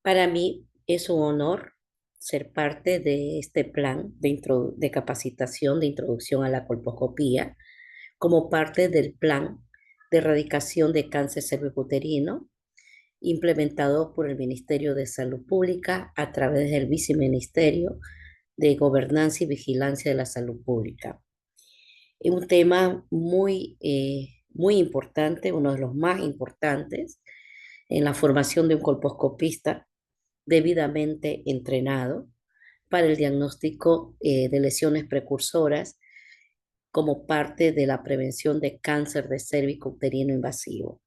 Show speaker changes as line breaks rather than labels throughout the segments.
Para mí es un honor ser parte de este plan de capacitación de introducción a la colposcopía como parte del plan de erradicación de cáncer cervicuterino implementado por el Ministerio de Salud Pública a través del Viceministerio de Gobernanza y Vigilancia de la Salud Pública. Es un tema muy importante, uno de los más importantes en la formación de un colposcopista debidamente entrenado para el diagnóstico de lesiones precursoras como parte de la prevención de cáncer de cérvix uterino invasivo.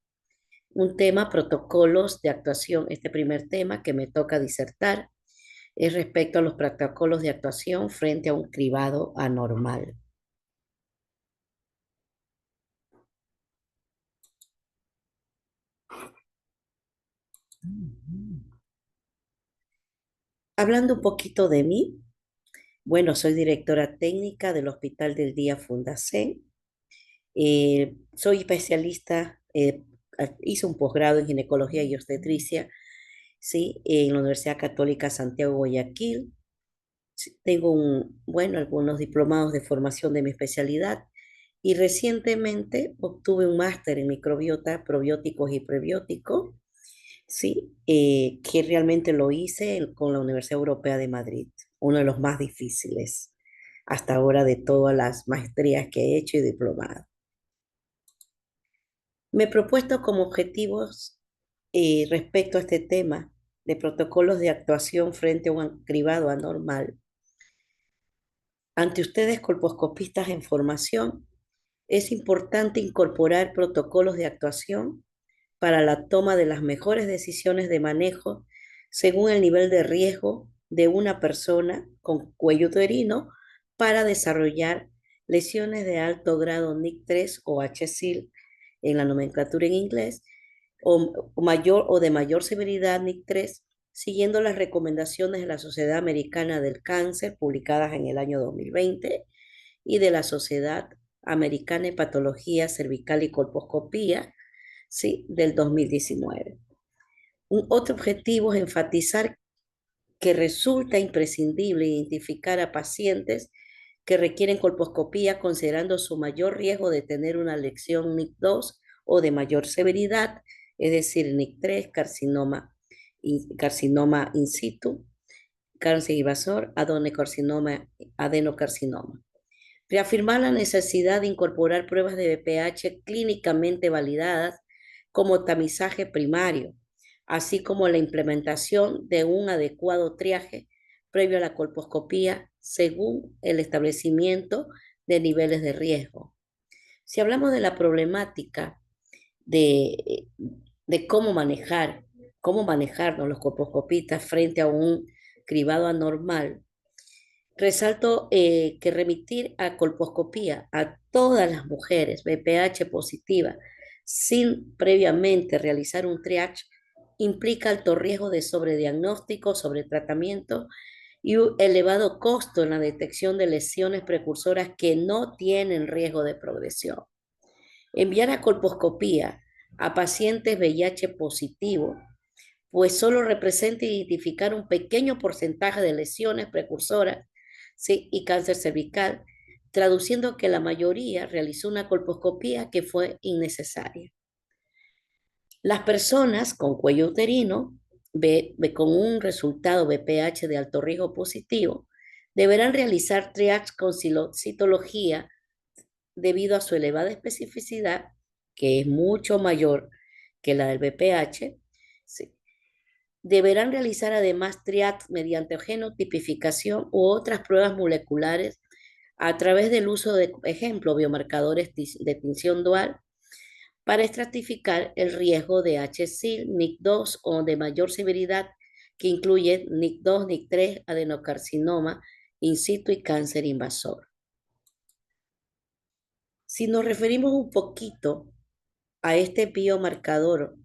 Un tema, protocolos de actuación. Este primer tema que me toca disertar es respecto a los protocolos de actuación frente a un cribado anormal. Hablando un poquito de mí, bueno, soy directora técnica del Hospital del Día Fundacén. Soy especialista, hice un posgrado en ginecología y obstetricia, ¿sí? En la Universidad Católica Santiago Guayaquil. Sí, tengo bueno, algunos diplomados de formación de mi especialidad y recientemente obtuve un máster en microbiota, probióticos y prebióticos, ¿sí? Que realmente lo hice con la Universidad Europea de Madrid, uno de los más difíciles hasta ahora de todas las maestrías que he hecho y diplomadas. Me he propuesto como objetivos respecto a este tema de protocolos de actuación frente a un cribado anormal. Ante ustedes, colposcopistas en formación, es importante incorporar protocolos de actuación para la toma de las mejores decisiones de manejo según el nivel de riesgo de una persona con cuello uterino para desarrollar lesiones de alto grado NIC3 o HSIL en la nomenclatura en inglés, o mayor o de mayor severidad NIC3, siguiendo las recomendaciones de la Sociedad Americana del Cáncer publicadas en el año 2020 y de la Sociedad Americana de Patología Cervical y Colposcopía, ¿sí? Del 2019. Un otro objetivo es enfatizar que resulta imprescindible identificar a pacientes que requieren colposcopía considerando su mayor riesgo de tener una lesión NIC2 o de mayor severidad, es decir, NIC3, carcinoma in situ, cáncer invasor, adenocarcinoma. Reafirmar la necesidad de incorporar pruebas de BPH clínicamente validadas como tamizaje primario, así como la implementación de un adecuado triaje previo a la colposcopía según el establecimiento de niveles de riesgo. Si hablamos de la problemática de, de cómo manejarnos los colposcopistas frente a un cribado anormal, resalto que remitir a colposcopía a todas las mujeres BPH positiva sin previamente realizar un triage implica alto riesgo de sobrediagnóstico, sobretratamiento y un elevado costo en la detección de lesiones precursoras que no tienen riesgo de progresión. Enviar a colposcopía a pacientes VIH positivo pues solo representa identificar un pequeño porcentaje de lesiones precursoras, ¿sí? Y cáncer cervical, traduciendo que la mayoría realizó una colposcopía que fue innecesaria. Las personas con cuello uterino, con un resultado BPH de alto riesgo positivo, deberán realizar triage con citología debido a su elevada especificidad, que es mucho mayor que la del BPH, ¿sí? Deberán realizar además triage mediante genotipificación u otras pruebas moleculares a través del uso de, por ejemplo, biomarcadores de tinción dual para estratificar el riesgo de HSIL, NIC2 o de mayor severidad que incluye NIC2, NIC3, adenocarcinoma in situ y cáncer invasor. Si nos referimos un poquito a este biomarcador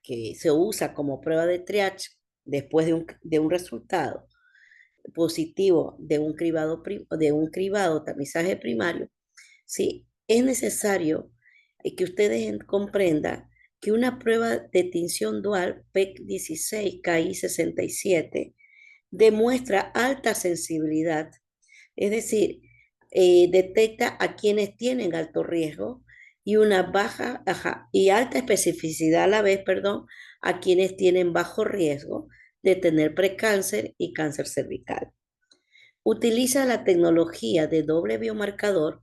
que se usa como prueba de triage después de un resultado positivo de un cribado tamizaje primario, sí, es necesario que ustedes comprendan que una prueba de tinción dual PEC 16 KI 67 demuestra alta sensibilidad, es decir, detecta a quienes tienen alto riesgo y una baja, ajá, y alta especificidad a la vez, perdón, a quienes tienen bajo riesgo de tener precáncer y cáncer cervical. Utiliza la tecnología de doble biomarcador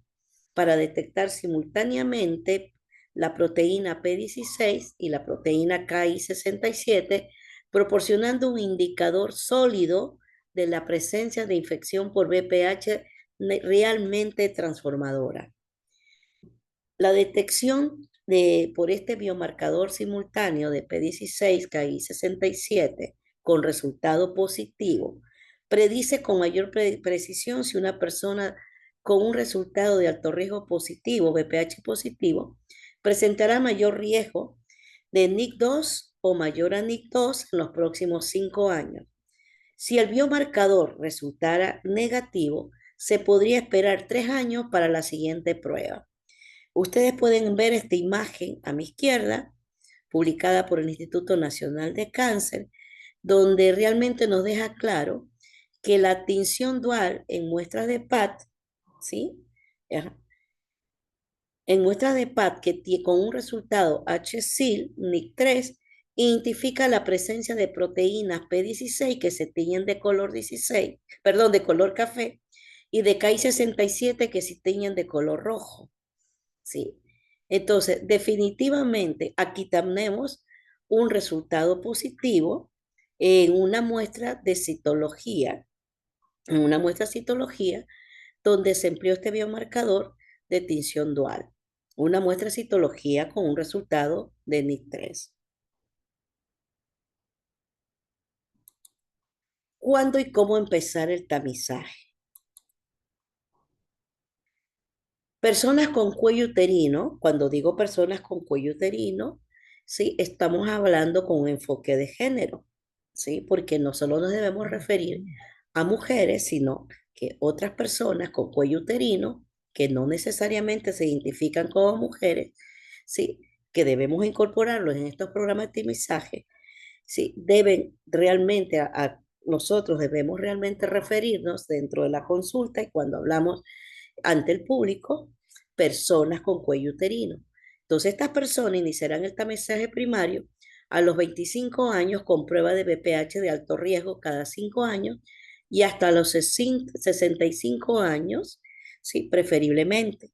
para detectar simultáneamente la proteína P16 y la proteína KI 67, proporcionando un indicador sólido de la presencia de infección por VPH realmente transformadora. La detección por este biomarcador simultáneo de P16, KI 67 con resultado positivo predice con mayor precisión si una persona con un resultado de alto riesgo positivo, VPH positivo, presentará mayor riesgo de NIC2 o mayor a NIC2 en los próximos 5 años. Si el biomarcador resultara negativo, se podría esperar 3 años para la siguiente prueba. Ustedes pueden ver esta imagen a mi izquierda, publicada por el Instituto Nacional de Cáncer, donde realmente nos deja claro que la tinción dual en muestras de PAT, ¿sí? En muestras de PAT con un resultado HSIL, NIC3, identifica la presencia de proteínas P16 que se tiñen de color 16, perdón, de color café, y de KI 67 que se tiñen de color rojo. ¿Sí? Entonces, definitivamente aquí tenemos un resultado positivo en una muestra de citología, en una muestra de citología donde se empleó este biomarcador de tinción dual, una muestra de citología con un resultado de NIC3. ¿Cuándo y cómo empezar el tamizaje? Personas con cuello uterino, cuando digo personas con cuello uterino, sí, estamos hablando con un enfoque de género, sí, porque no solo nos debemos referir a mujeres, sino que otras personas con cuello uterino, que no necesariamente se identifican como mujeres, sí, que debemos incorporarlos en estos programas de tamizaje, sí, deben realmente, nosotros debemos realmente referirnos dentro de la consulta y cuando hablamos ante el público personas con cuello uterino. Entonces, estas personas iniciarán el tamizaje primario a los 25 años con prueba de BPH de alto riesgo cada 5 años y hasta los 65 años, sí, preferiblemente.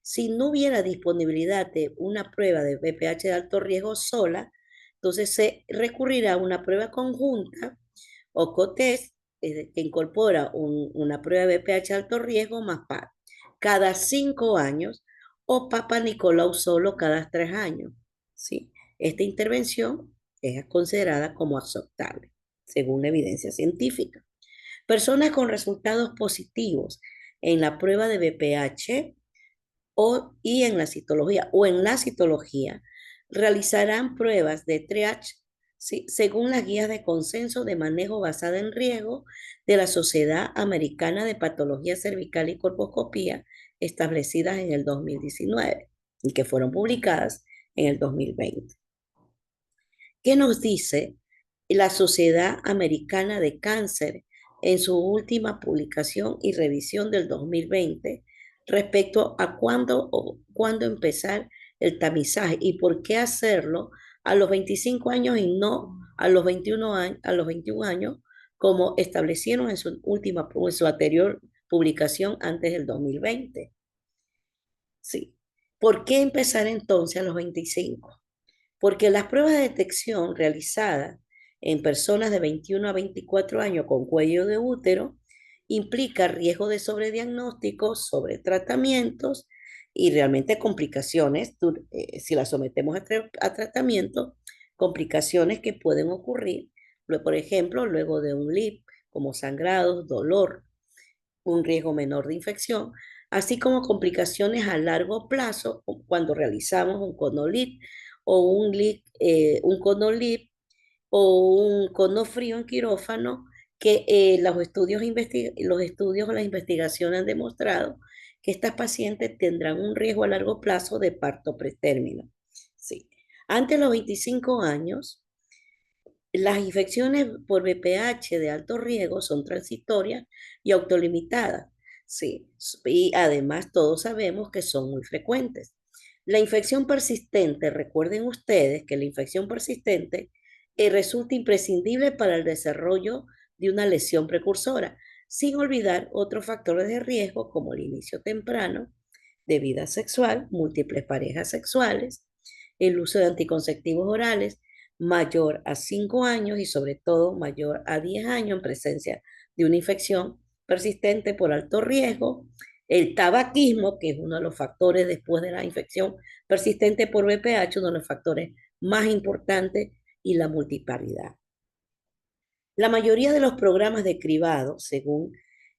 Si no hubiera disponibilidad de una prueba de BPH de alto riesgo sola, entonces se recurrirá a una prueba conjunta o COTES que incorpora una prueba de BPH de alto riesgo más PAP cada 5 años o Papa Nicolau solo cada 3 años. ¿Sí? Esta intervención es considerada como aceptable, según la evidencia científica. Personas con resultados positivos en la prueba de BPH y en la citología realizarán pruebas de triage, ¿sí? Según las guías de consenso de manejo basada en riesgo de la Sociedad Americana de Patología Cervical y Colposcopía establecidas en el 2019 y que fueron publicadas en el 2020. ¿Qué nos dice la Sociedad Americana de Cáncer en su última publicación y revisión del 2020 respecto a cuándo empezar el tamizaje y por qué hacerlo a los 25 años y no a los 21 años, como establecieron en su anterior publicación antes del 2020? Sí. ¿Por qué empezar entonces a los 25? Porque las pruebas de detección realizadas en personas de 21 a 24 años con cuello de útero implica riesgo de sobrediagnóstico, sobretratamientos y realmente complicaciones, si las sometemos a tratamiento, complicaciones que pueden ocurrir, por ejemplo, luego de un LIP, como sangrados, dolor, un riesgo menor de infección, así como complicaciones a largo plazo cuando realizamos un conolip o un conolip o un cono frío en quirófano, que los estudios o las investigaciones han demostrado que estas pacientes tendrán un riesgo a largo plazo de parto pretérmino. Sí. Antes de los 25 años, las infecciones por VPH de alto riesgo son transitorias y autolimitadas. Sí, y además todos sabemos que son muy frecuentes. La infección persistente, recuerden ustedes que la infección persistente resulta imprescindible para el desarrollo de una lesión precursora, sin olvidar otros factores de riesgo como el inicio temprano de vida sexual, múltiples parejas sexuales, el uso de anticonceptivos orales mayor a 5 años y sobre todo mayor a 10 años en presencia de una infección persistente por alto riesgo, el tabaquismo, que es uno de los factores después de la infección persistente por VPH, uno de los factores más importantes, y la multiparidad. La mayoría de los programas de cribado, según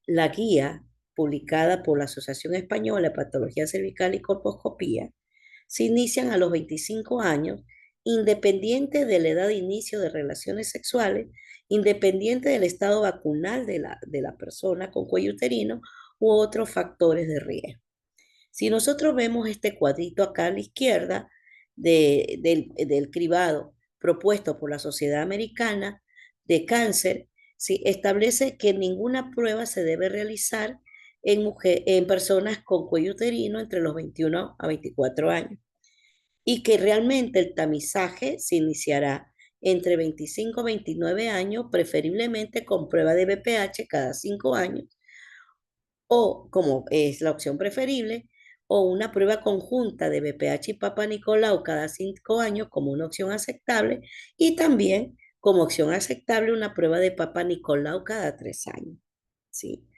la guía publicada por la Asociación Española de Patología Cervical y Colposcopía, se inician a los 25 años, independiente de la edad de inicio de relaciones sexuales, independiente del estado vacunal de la persona con cuello uterino u otros factores de riesgo. Si nosotros vemos este cuadrito acá a la izquierda del cribado propuesto por la Sociedad Americana de Cáncer, ¿sí? Establece que ninguna prueba se debe realizar en personas con cuello uterino entre los 21 a 24 años y que realmente el tamizaje se iniciará entre 25 y 29 años, preferiblemente con prueba de BPH cada 5 años, o como es la opción preferible, o una prueba conjunta de BPH y Papa Nicolau cada 5 años como una opción aceptable, y también como opción aceptable una prueba de Papa Nicolau cada 3 años. ¿Sí?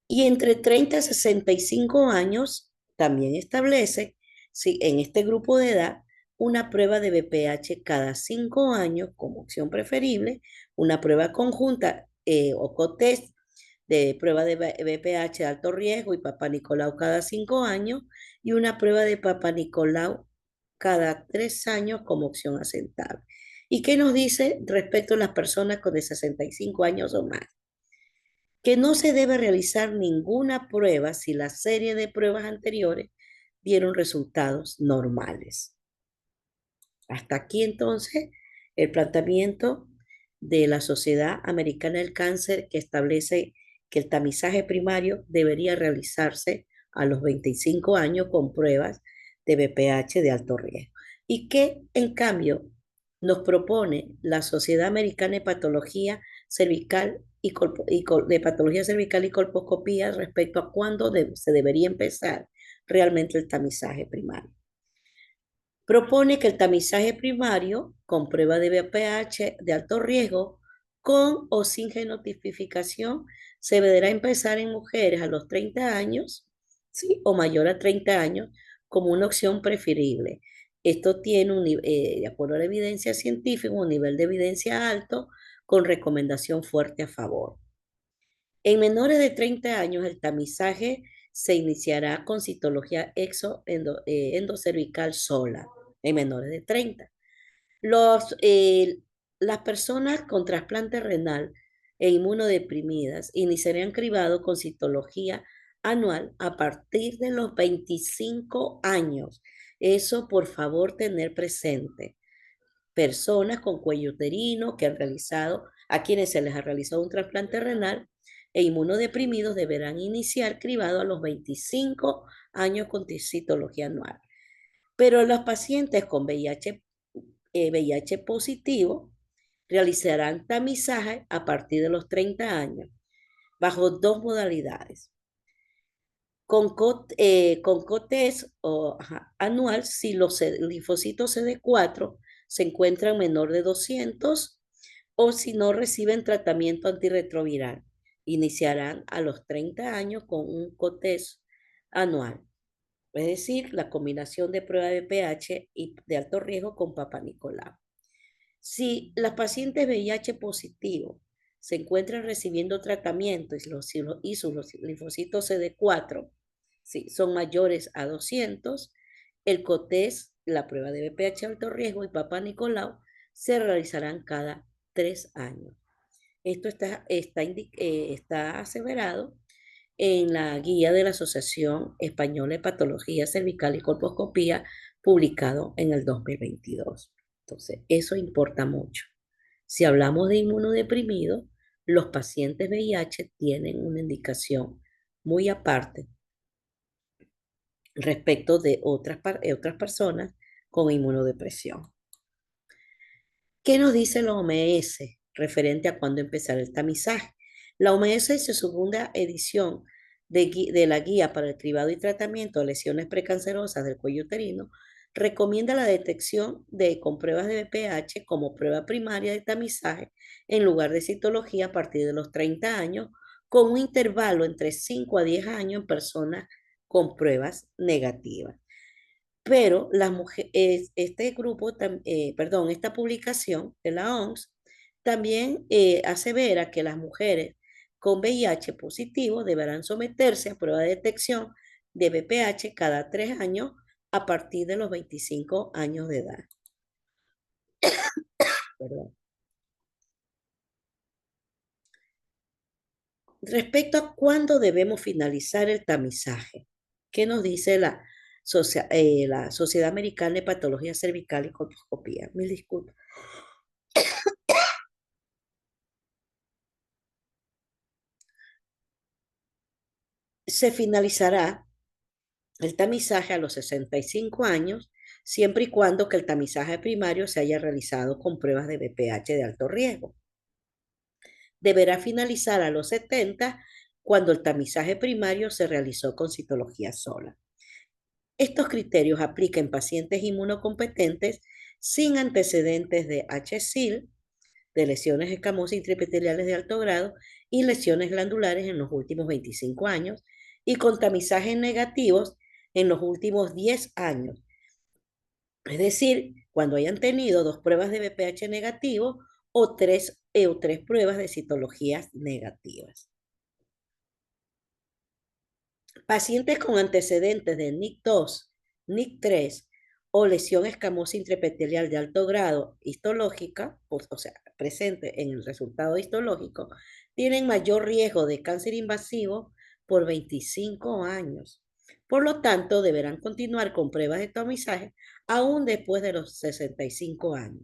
Y entre 30 y 65 años también establece, ¿sí? En este grupo de edad, una prueba de BPH cada 5 años como opción preferible, una prueba conjunta o cotest de prueba de BPH de alto riesgo y Papa Nicolau cada 5 años y una prueba de Papa Nicolau cada 3 años como opción aceptable. ¿Y qué nos dice respecto a las personas con de 65 años o más? Que no se debe realizar ninguna prueba si la serie de pruebas anteriores dieron resultados normales. Hasta aquí entonces el planteamiento de la Sociedad Americana del Cáncer, que establece que el tamizaje primario debería realizarse a los 25 años con pruebas de BPH de alto riesgo. Y que en cambio nos propone la Sociedad Americana de Patología Cervical de Patología Cervical y Colposcopía respecto a cuándo se debería empezar realmente el tamizaje primario. Propone que el tamizaje primario con prueba de VPH de alto riesgo, con o sin genotipificación, se deberá empezar en mujeres a los 30 años, ¿sí? O mayor a 30 años, como una opción preferible. Esto tiene, de acuerdo a la evidencia científica, un nivel de evidencia alto con recomendación fuerte a favor. En menores de 30 años, el tamizaje se iniciará con citología endocervical sola, en menores de 30. Las personas con trasplante renal e inmunodeprimidas iniciarían cribado con citología anual a partir de los 25 años. Eso, por favor, tener presente. Personas con cuello uterino que han realizado, a quienes se les ha realizado un trasplante renal e inmunodeprimidos deberán iniciar cribado a los 25 años con citología anual. Pero los pacientes con VIH positivo realizarán tamizaje a partir de los 30 años, bajo dos modalidades. Con COTES anual, si los linfocitos CD4 se encuentran menor de 200 o si no reciben tratamiento antirretroviral. Iniciarán a los 30 años con un COTES anual, es decir, la combinación de prueba de pH y de alto riesgo con Papa Nicolau. Si las pacientes VIH positivo se encuentran recibiendo tratamiento y sus linfocitos CD4 son mayores a 200, el COTES, la prueba de VPH alto riesgo y Papa Nicolau se realizarán cada 3 años. Esto está aseverado en la guía de la Asociación Española de Patología Cervical y Colposcopía publicado en el 2022. Entonces, eso importa mucho. Si hablamos de inmunodeprimidos, los pacientes VIH tienen una indicación muy aparte respecto de otras personas con inmunodepresión. ¿Qué nos dice la OMS referente a cuándo empezar el tamizaje? La OMS en su segunda edición de la Guía para el Cribado y Tratamiento de Lesiones Precancerosas del Cuello Uterino recomienda la detección con pruebas de VPH como prueba primaria de tamizaje en lugar de citología a partir de los 30 años, con un intervalo entre 5 a 10 años en personas con pruebas negativas. Pero las mujeres, este grupo, perdón, esta publicación de la OMS también asevera que las mujeres con VIH positivo deberán someterse a prueba de detección de VPH cada 3 años a partir de los 25 años de edad. Perdón. Respecto a cuándo debemos finalizar el tamizaje, ¿qué nos dice la Sociedad Americana de Patología Cervical y Colposcopía? Mil disculpas. Se finalizará el tamizaje a los 65 años, siempre y cuando que el tamizaje primario se haya realizado con pruebas de VPH de alto riesgo. Deberá finalizar a los 70 cuando el tamizaje primario se realizó con citología sola. Estos criterios aplican en pacientes inmunocompetentes sin antecedentes de HSIL, de lesiones escamosas intraepiteliales de alto grado y lesiones glandulares en los últimos 25 años y con tamizajes negativos en los últimos 10 años. Es decir, cuando hayan tenido 2 pruebas de VPH negativo o tres pruebas de citologías negativas. Pacientes con antecedentes de NIC2, NIC3 o lesión escamosa intraepitelial de alto grado histológica, o sea, presente en el resultado histológico, tienen mayor riesgo de cáncer invasivo por 25 años. Por lo tanto, deberán continuar con pruebas de tamizaje aún después de los 65 años.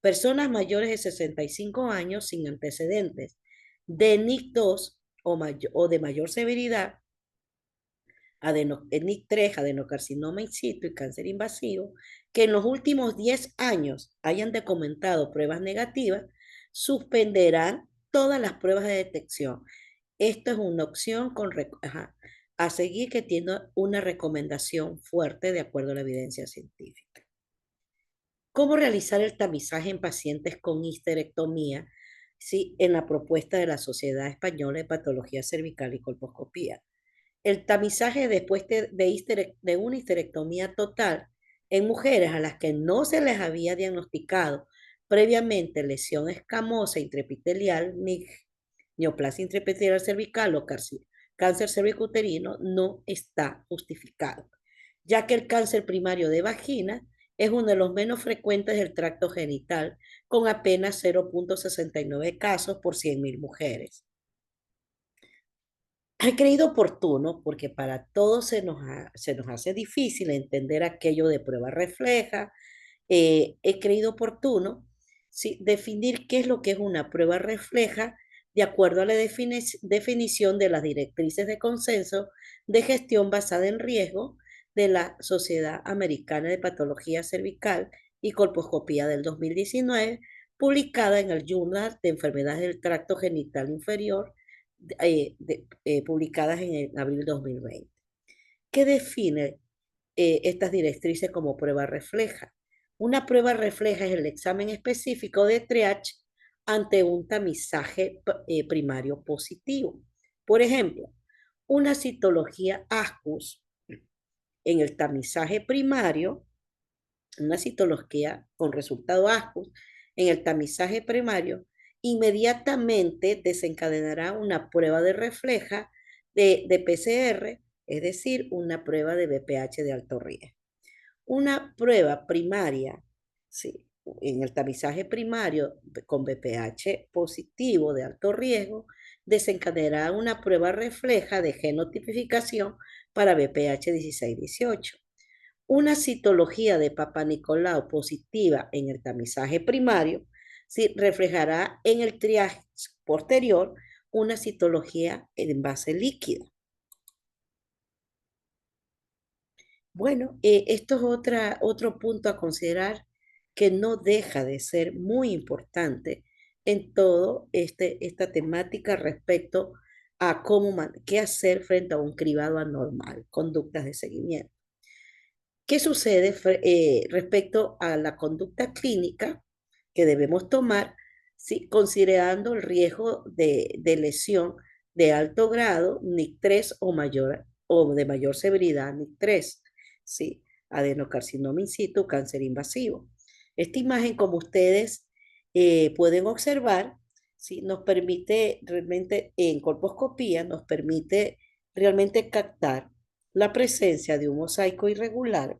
Personas mayores de 65 años sin antecedentes de NIC2 o de mayor severidad NIC3, adenocarcinoma in situ y cáncer invasivo, que en los últimos 10 años hayan documentado pruebas negativas, suspenderán todas las pruebas de detección. Esto es una opción a seguir que tiene una recomendación fuerte de acuerdo a la evidencia científica. ¿Cómo realizar el tamizaje en pacientes con histerectomía? Sí, en la propuesta de la Sociedad Española de Patología Cervical y Colposcopía. El tamizaje después de una histerectomía total en mujeres a las que no se les había diagnosticado previamente lesión escamosa intraepitelial, neoplasia intraepitelial cervical o cáncer cervicuterino no está justificado, ya que el cáncer primario de vagina es uno de los menos frecuentes del tracto genital, con apenas 0.69 casos por 100.000 mujeres. He creído oportuno, porque para todos se nos hace difícil entender aquello de prueba refleja. He creído oportuno, sí, definir qué es lo que es una prueba refleja de acuerdo a la definición de las directrices de consenso de gestión basada en riesgo de la Sociedad Americana de Patología Cervical y Colposcopía del 2019, publicada en el Journal de Enfermedades del Tracto Genital Inferior publicadas en abril 2020. ¿Qué define estas directrices como prueba refleja? Una prueba refleja es el examen específico de triage ante un tamizaje primario positivo. Por ejemplo, una citología ASCUS en el tamizaje primario, una citología con resultado ASCUS en el tamizaje primario, inmediatamente desencadenará una prueba de refleja de PCR, es decir, una prueba de VPH de alto riesgo. Una prueba primaria, sí, en el tamizaje primario con VPH positivo de alto riesgo, desencadenará una prueba refleja de genotipificación para VPH 16-18. Una citología de Papa Nicolau positiva en el tamizaje primario, ¿sí? Reflejará en el triaje posterior una citología en base líquida. Bueno, esto es otro punto a considerar que no deja de ser muy importante en todo esta temática respecto a qué hacer frente a un cribado anormal, conductas de seguimiento. ¿Qué sucede respecto a la conducta clínica que debemos tomar, ¿sí? Considerando el riesgo de lesión de alto grado, NIC3 o mayor o de mayor severidad, NIC3, ¿sí? Adenocarcinoma in situ, cáncer invasivo. Esta imagen, como ustedes pueden observar, ¿sí? Nos permite realmente, en colposcopía, nos permite realmente captar la presencia de un mosaico irregular,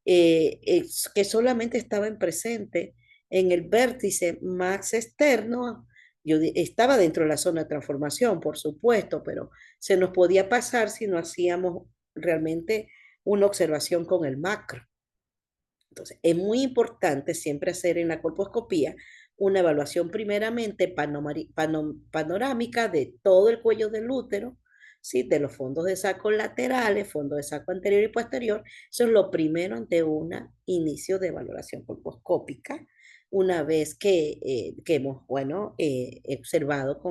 que solamente estaba en presente en el vértice más externo. Estaba dentro de la zona de transformación, por supuesto, pero se nos podía pasar si no hacíamos realmente una observación con el macro. Entonces, es muy importante siempre hacer en la colposcopía una evaluación primeramente panorámica de todo el cuello del útero, ¿sí? De los fondos de saco laterales, fondo de saco anterior y posterior. Eso es lo primero ante un inicio de valoración colposcópica, una vez que hemos, bueno, observado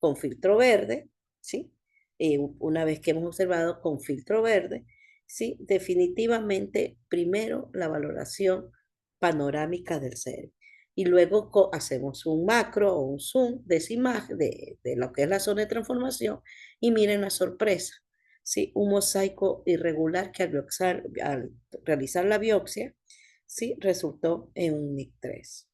con filtro verde, ¿sí? Una vez que hemos observado con filtro verde, sí, definitivamente primero la valoración panorámica del cerebro y luego hacemos un macro o un zoom de esa imagen, de lo que es la zona de transformación y miren la sorpresa, ¿sí? Un mosaico irregular que al realizar la biopsia, ¿sí? Resultó en un NIC3.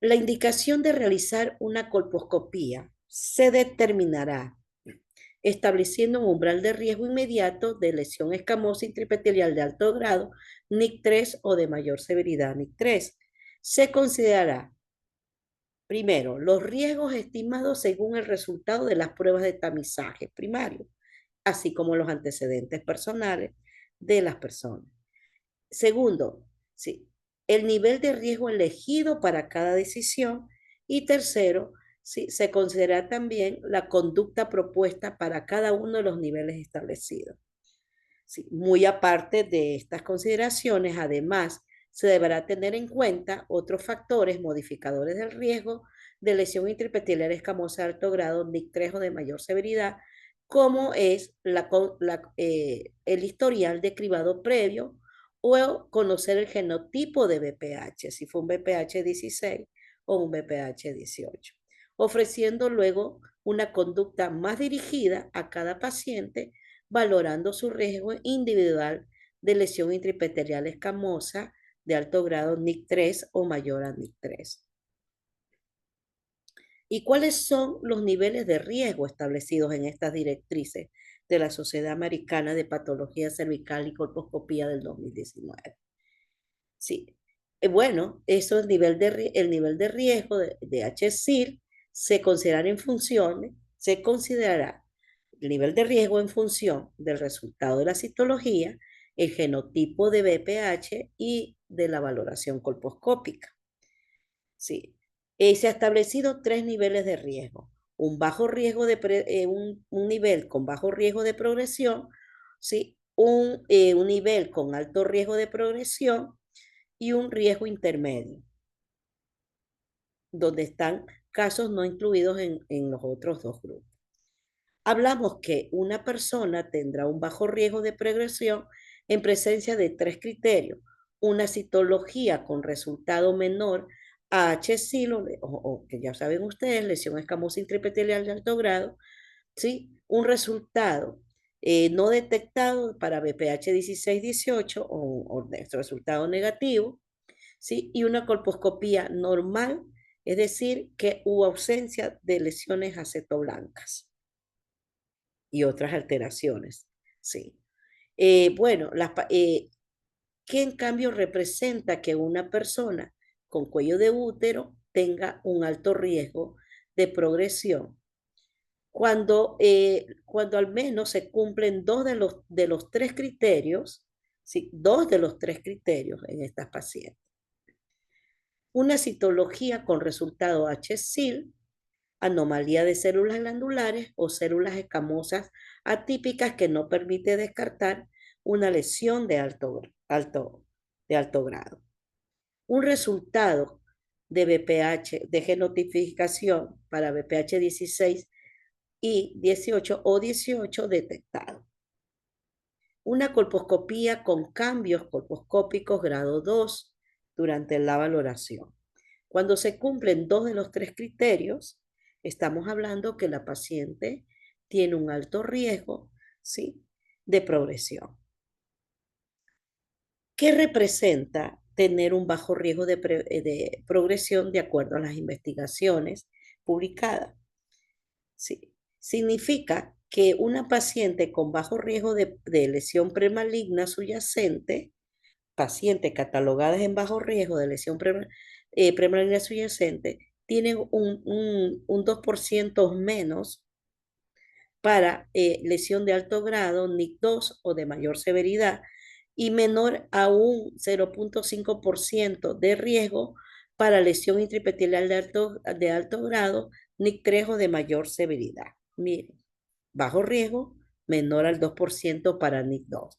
La indicación de realizar una colposcopía se determinará estableciendo un umbral de riesgo inmediato de lesión escamosa intraepitelial de alto grado, NIC3 o de mayor severidad, NIC3. Se considerará, primero, los riesgos estimados según el resultado de las pruebas de tamizaje primario, así como los antecedentes personales de las personas. Segundo, sí, el nivel de riesgo elegido para cada decisión. Y tercero, sí, se considera también la conducta propuesta para cada uno de los niveles establecidos. Sí, muy aparte de estas consideraciones, además, se deberá tener en cuenta otros factores modificadores del riesgo de lesión intraepitelial escamosa de alto grado, NIC3 o de mayor severidad, como es el historial de cribado previo o conocer el genotipo de BPH, si fue un BPH 16 o un BPH 18, ofreciendo luego una conducta más dirigida a cada paciente, valorando su riesgo individual de lesión intraepitelial escamosa de alto grado NIC3 o mayor a NIC3. ¿Y cuáles son los niveles de riesgo establecidos en estas directrices de la Sociedad Americana de Patología Cervical y Colposcopía del 2019? Sí, bueno, eso es el nivel de riesgo de HSIR se considerará en funciones, se considerará el nivel de riesgo en función del resultado de la citología, el genotipo de BPH y de la valoración colposcópica. Sí. Se ha establecido tres niveles de riesgo. Un bajo riesgo un nivel con bajo riesgo de progresión, ¿sí? Un nivel con alto riesgo de progresión y un riesgo intermedio, donde están casos no incluidos en los otros dos grupos. Hablamos que una persona tendrá un bajo riesgo de progresión en presencia de tres criterios: una citología con resultado menor a HSIL, o que ya saben ustedes, lesión escamosa intraepitelial de alto grado, ¿sí? Un resultado no detectado para BPH 16-18 o resultado negativo, ¿sí? Y una colposcopía normal, es decir, que hubo ausencia de lesiones acetoblancas y otras alteraciones, ¿sí? Bueno, ¿qué en cambio representa que una persona con cuello de útero tenga un alto riesgo de progresión? cuando al menos se cumplen de los tres criterios, ¿sí? Dos de los tres criterios en estas pacientes. Una citología con resultado HSIL, anomalía de células glandulares o células escamosas atípicas que no permite descartar una lesión de alto grado. Un resultado de BPH, de genotipificación para BPH 16 y 18 o 18 detectado. Una colposcopía con cambios colposcópicos grado 2 durante la valoración. Cuando se cumplen dos de los tres criterios, estamos hablando que la paciente tiene un alto riesgo, ¿sí?, de progresión. ¿Qué representa tener un bajo riesgo de progresión de acuerdo a las investigaciones publicadas? Sí. Significa que una paciente con bajo riesgo de lesión premaligna subyacente, pacientes catalogadas en bajo riesgo de lesión premaligna subyacente, tienen un 2% menos para lesión de alto grado, NIC2 o de mayor severidad, y menor a un 0,5% de riesgo para lesión intraepitelial de alto grado, NIC3 o de mayor severidad. Miren, bajo riesgo, menor al 2% para NIC2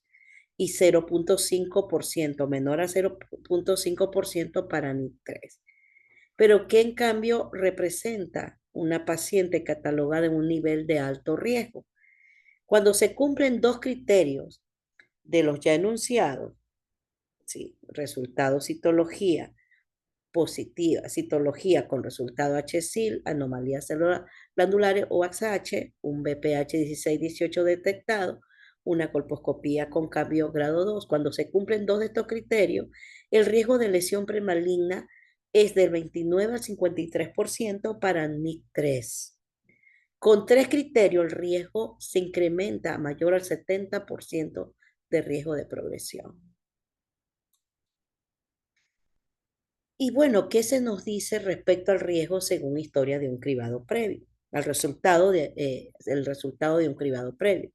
y 0,5%, menor a 0,5% para NIC3. Pero ¿qué en cambio representa una paciente catalogada en un nivel de alto riesgo? Cuando se cumplen dos criterios de los ya enunciados, ¿sí?, resultado citología positiva, citología con resultado HSIL, anomalías celular glandulares o AXH, un BPH 16-18 detectado, una colposcopía con cambio grado 2. Cuando se cumplen dos de estos criterios, el riesgo de lesión premaligna es del 29 al 53% para NIC3. Con tres criterios, el riesgo se incrementa a mayor al 70% de riesgo de progresión. Y bueno, ¿qué se nos dice respecto al riesgo según historia de un cribado previo? El resultado de un cribado previo.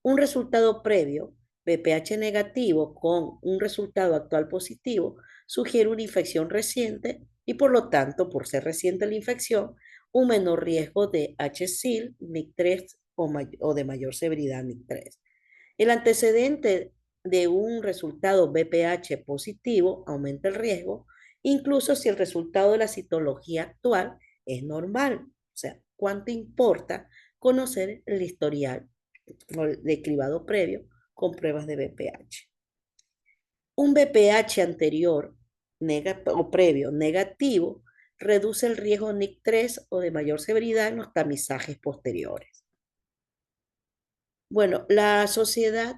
Un resultado previo, BPH negativo con un resultado actual positivo, sugiere una infección reciente y por lo tanto, por ser reciente la infección, un menor riesgo de HSIL, NIC3 o de mayor severidad NIC3. El antecedente de un resultado BPH positivo aumenta el riesgo, incluso si el resultado de la citología actual es normal. O sea, ¿cuánto importa conocer el historial de cribado previo con pruebas de BPH? Un BPH anterior o previo negativo reduce el riesgo NIC3 o de mayor severidad en los tamizajes posteriores. Bueno, la Sociedad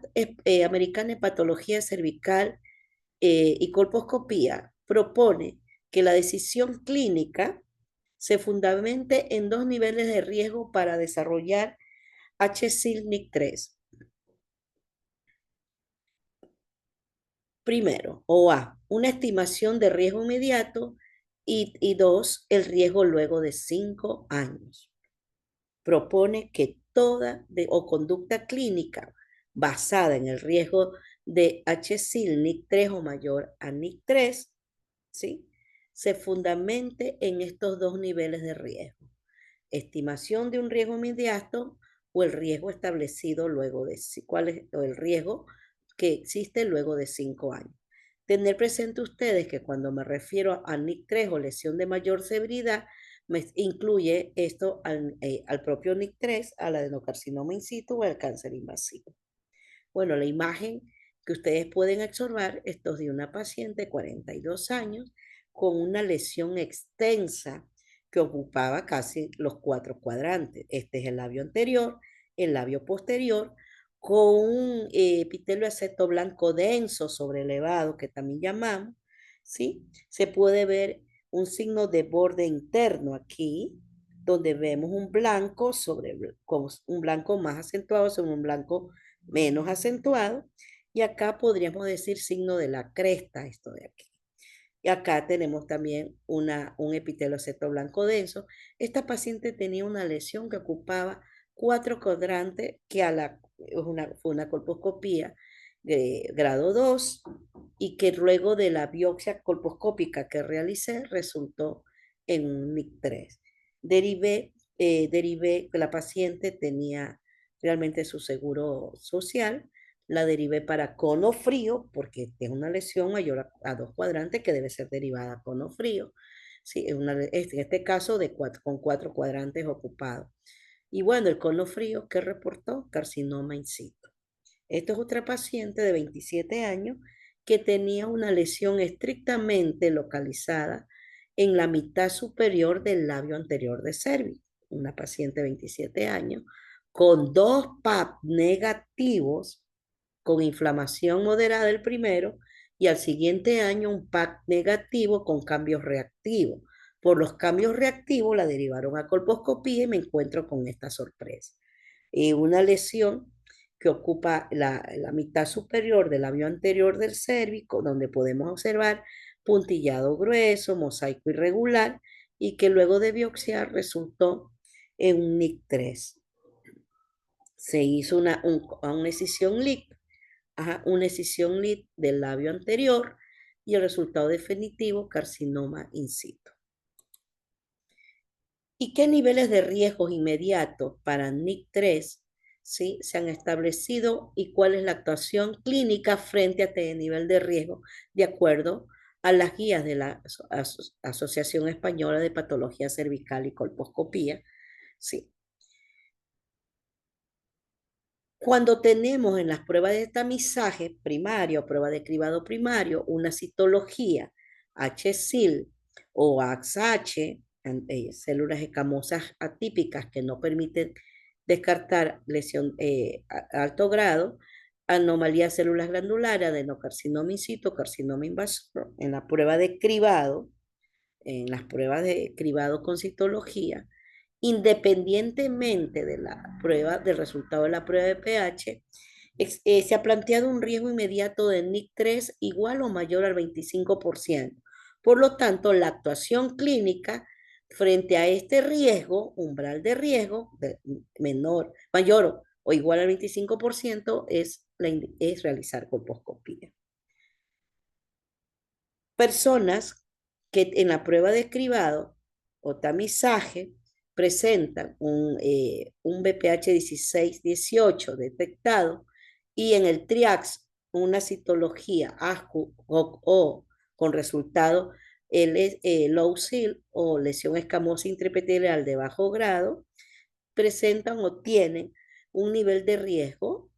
Americana de Patología Cervical y Colposcopía propone que la decisión clínica se fundamente en dos niveles de riesgo para desarrollar HSIL-NIC3. Primero, o A, una estimación de riesgo inmediato y dos, el riesgo luego de 5 años. Propone que toda o conducta clínica basada en el riesgo de HSIL NIC3 o mayor a NIC3, ¿sí?, se fundamente en estos dos niveles de riesgo. Estimación de un riesgo inmediato o el riesgo establecido luego de, ¿cuál es el riesgo que existe luego de 5 años? Tener presente ustedes que cuando me refiero a NIC3 o lesión de mayor severidad, me incluye esto al propio NIC3, al adenocarcinoma in situ o al cáncer invasivo. Bueno, la imagen que ustedes pueden observar, esto es de una paciente de 42 años con una lesión extensa que ocupaba casi los 4 cuadrantes. Este es el labio anterior, el labio posterior, con un epitelio aceto blanco denso sobrelevado, que también llamamos, ¿sí? Se puede ver un signo de borde interno aquí, donde vemos un blanco con un blanco más acentuado sobre un blanco menos acentuado, y acá podríamos decir signo de la cresta, esto de aquí. Y acá tenemos también un epitelio aceto blanco denso. Esta paciente tenía una lesión que ocupaba 4 cuadrantes que fue una colposcopía de grado 2 y que luego de la biopsia colposcópica que realicé resultó en un NIC3. Derivé que la paciente tenía realmente su seguro social, la derivé para cono frío porque tiene una lesión mayor a 2 cuadrantes que debe ser derivada a cono frío. Sí, en este caso con 4 cuadrantes ocupados. Y bueno, el cono frío que reportó carcinoma in situ. Esto es otra paciente de 27 años que tenía una lesión estrictamente localizada en la mitad superior del labio anterior de cervix. Una paciente de 27 años con dos PAP negativos, con inflamación moderada el primero, y al siguiente año un PAP negativo con cambios reactivos. Por los cambios reactivos la derivaron a colposcopía y me encuentro con esta sorpresa. Una lesión que ocupa la mitad superior del labio anterior del cérvico, donde podemos observar puntillado grueso, mosaico irregular, y que luego de biopsiar resultó en un NIC3. Se hizo una escisión LIC, una escisión LIC del labio anterior y el resultado definitivo, carcinoma in situ. ¿Y qué niveles de riesgos inmediatos para NIC3, ¿sí?, se han establecido y cuál es la actuación clínica frente a este nivel de riesgo de acuerdo a las guías de la Asociación Española de Patología Cervical y Colposcopía? Sí. Cuando tenemos en las pruebas de tamizaje primario o prueba de cribado primario una citología HSIL o AXH, células escamosas atípicas que no permiten descartar lesión a alto grado, anomalía de células glandulares, adenocarcinoma in situ, carcinoma invasor, en la prueba de cribado, en las pruebas de cribado con citología, independientemente de la prueba, del resultado de la prueba de pH, se ha planteado un riesgo inmediato de NIC3 igual o mayor al 25%. Por lo tanto, la actuación clínica frente a este riesgo, umbral de riesgo, mayor o igual al 25%, es realizar colposcopía. Personas que en la prueba de cribado o tamizaje presentan un BPH 16-18 detectado y en el TRIAX una citología ASCU o con resultado low SIL o lesión escamosa intraepitelial de bajo grado, presentan o tienen un nivel de riesgo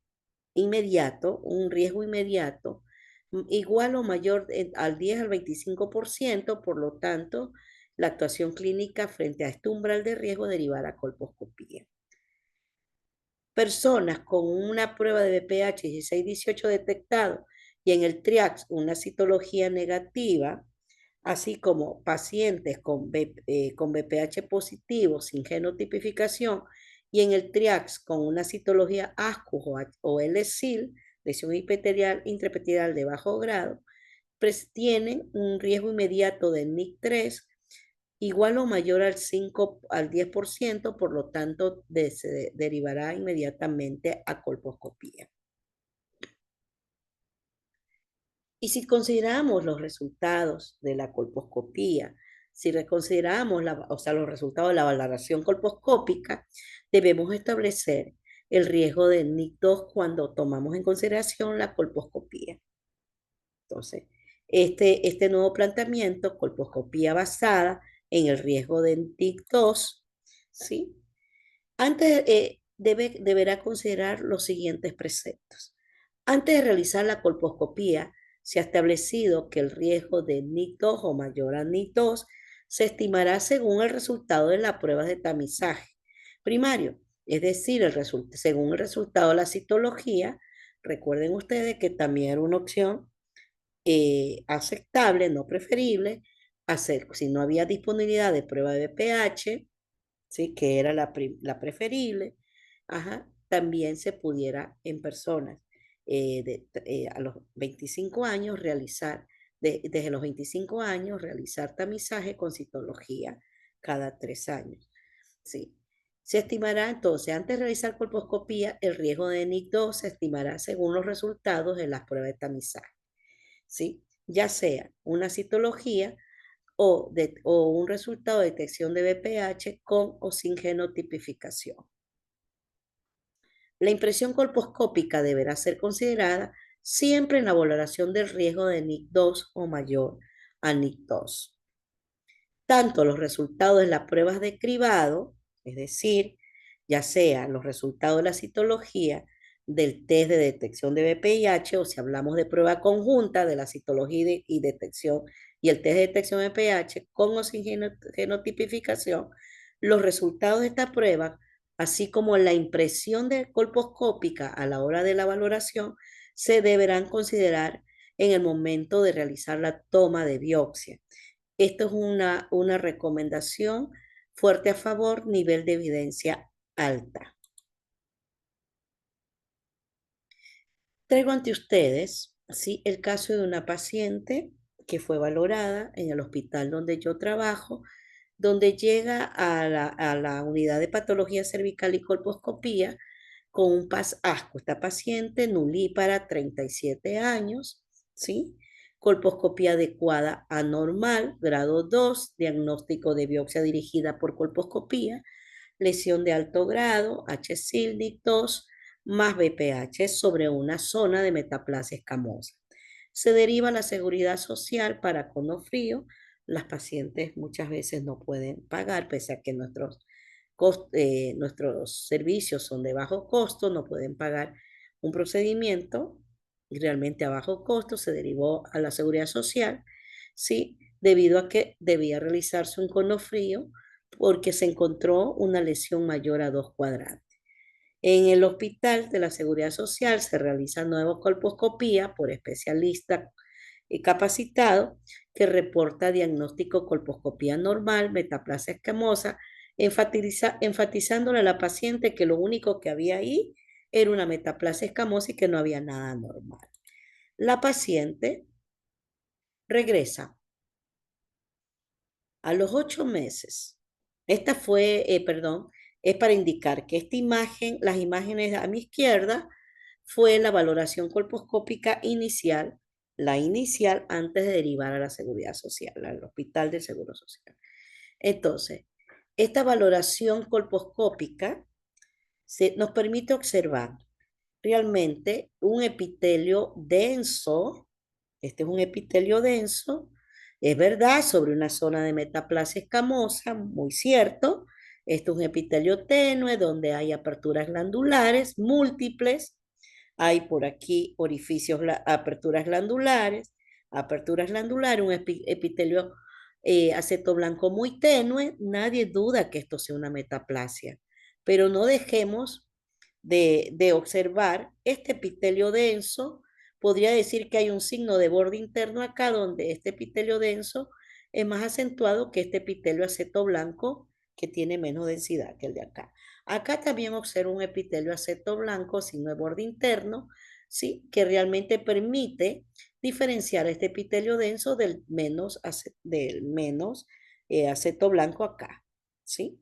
inmediato, un riesgo inmediato, igual o mayor al 10 al 25%, por lo tanto, la actuación clínica frente a este umbral de riesgo derivará a colposcopía. Personas con una prueba de BPH 16-18 detectado y en el TRIAX una citología negativa, así como pacientes con BPH positivo sin genotipificación y en el TRIAX con una citología ASCU o LSIL, lesión epitelial intraepitelial de bajo grado, tienen un riesgo inmediato de NIC3 igual o mayor al 5 al 10%, por lo tanto se derivará inmediatamente a colposcopía. Y si consideramos los resultados de la colposcopía, si consideramos los resultados de la valoración colposcópica, debemos establecer el riesgo de NIC2 cuando tomamos en consideración la colposcopía. Entonces, este nuevo planteamiento, colposcopía basada en el riesgo de NIC2, ¿sí? Antes deberá considerar los siguientes preceptos. Antes de realizar la colposcopía, se ha establecido que el riesgo de NIC2 o mayor a NIC2 se estimará según el resultado de la prueba de tamizaje primario, es decir, según el resultado de la citología. Recuerden ustedes que también era una opción aceptable, no preferible, hacer, si no había disponibilidad de prueba de pH, ¿sí?, que era la preferible, también se pudiera en personas a los 25 años desde los 25 años realizar tamizaje con citología cada 3 años. ¿Sí? Se estimará entonces, antes de realizar colposcopía, el riesgo de NIC2 se estimará según los resultados de las pruebas de tamizaje, ¿sí? Ya sea una citología o un resultado de detección de BPH con o sin genotipificación. La impresión colposcópica deberá ser considerada siempre en la valoración del riesgo de NIC2 o mayor a NIC2. Tanto los resultados de las pruebas de cribado, es decir, ya sea los resultados de la citología, del test de detección de VPIH, o si hablamos de prueba conjunta de la citología y detección y el test de detección de VPH con o sin genotipificación, los resultados de esta prueba, así como la impresión de colposcópica a la hora de la valoración, se deberán considerar en el momento de realizar la toma de biopsia. Esto es una recomendación fuerte a favor, nivel de evidencia alta. Traigo ante ustedes, ¿sí?, el caso de una paciente que fue valorada en el hospital donde yo trabajo, donde llega a la unidad de patología cervical y colposcopía con un PAS asco. Esta paciente nulípara, 37 años, ¿sí? Colposcopía adecuada anormal, grado 2, diagnóstico de biopsia dirigida por colposcopía, lesión de alto grado, H-Sildic 2, más BPH sobre una zona de metaplasia escamosa. Se deriva a la seguridad social para conofrío. Las pacientes muchas veces no pueden pagar, pese a que nuestros servicios son de bajo costo, no pueden pagar un procedimiento realmente a bajo costo, se derivó a la seguridad social, ¿sí? Debido a que debía realizarse un conofrío porque se encontró una lesión mayor a 2 cuadrantes. En el hospital de la Seguridad Social se realiza nueva colposcopía por especialista capacitado que reporta diagnóstico colposcopía normal, metaplasia escamosa, enfatizándole a la paciente que lo único que había ahí era una metaplasia escamosa y que no había nada normal. La paciente regresa a los 8 meses. Esta fue, perdón, es para indicar que esta imagen, las imágenes a mi izquierda, fue la valoración colposcópica inicial, la inicial antes de derivar a la seguridad social, al hospital del Seguro Social. Entonces, esta valoración colposcópica nos permite observar realmente un epitelio denso. Este es un epitelio denso, es verdad, sobre una zona de metaplasia escamosa, muy cierto. Este es un epitelio tenue donde hay aperturas glandulares múltiples. Hay por aquí orificios, aperturas glandulares, un epitelio aceto blanco muy tenue. Nadie duda que esto sea una metaplasia, pero no dejemos de observar este epitelio denso. Podría decir que hay un signo de borde interno acá, donde este epitelio denso es más acentuado que este epitelio aceto blanco, que tiene menos densidad que el de acá. Acá también observo un epitelio aceto blanco, signo de borde interno, ¿sí?, que realmente permite diferenciar este epitelio denso del menos aceto blanco acá, ¿sí?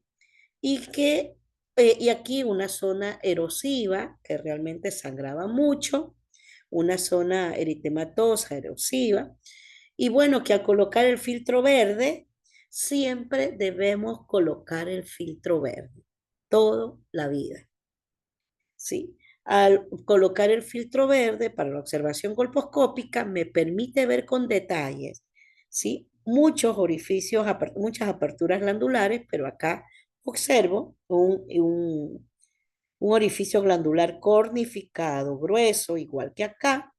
Y aquí una zona erosiva que realmente sangraba mucho, una zona eritematosa, erosiva. Y bueno, que al colocar el filtro verde, siempre debemos colocar el filtro verde, toda la vida, ¿sí? Al colocar el filtro verde para la observación colposcópica, me permite ver con detalles, ¿sí?, muchos orificios, muchas aperturas glandulares, pero acá observo un orificio glandular cornificado, grueso, igual que acá,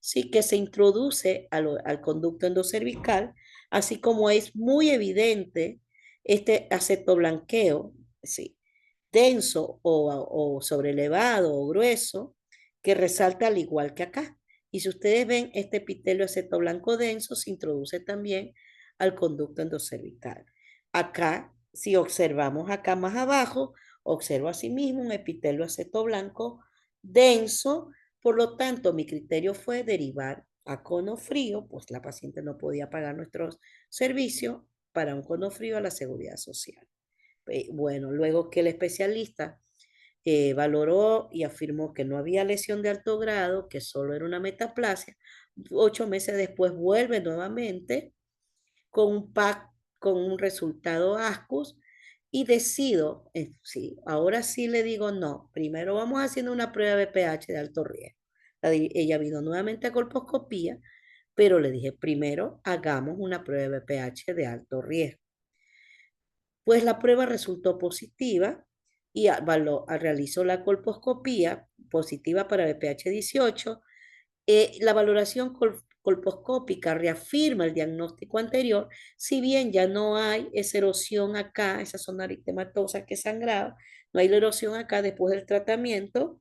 sí, que se introduce al conducto endocervical, así como es muy evidente este acetoblanqueo, sí, denso o sobrelevado o grueso, que resalta al igual que acá. Y si ustedes ven, este epitelio acetoblanco denso se introduce también al conducto endocervical. Acá, si observamos acá más abajo, observo asimismo un epitelio acetoblanco denso. Por lo tanto, mi criterio fue derivar a cono frío, pues la paciente no podía pagar nuestros servicios, para un cono frío a la seguridad social. Bueno, luego que el especialista valoró y afirmó que no había lesión de alto grado, que solo era una metaplasia, 8 meses después vuelve nuevamente con un PAC, con un resultado ASCUS y decido, sí, ahora sí le digo no, primero vamos haciendo una prueba de pH de alto riesgo. Ella vino nuevamente a colposcopía, pero le dije, primero hagamos una prueba de pH de alto riesgo. Pues la prueba resultó positiva y realizó la colposcopía positiva para BPH 18. La valoración colposcópica reafirma el diagnóstico anterior, si bien ya no hay esa erosión acá, esa zona eritematosa que sangraba, no hay la erosión acá después del tratamiento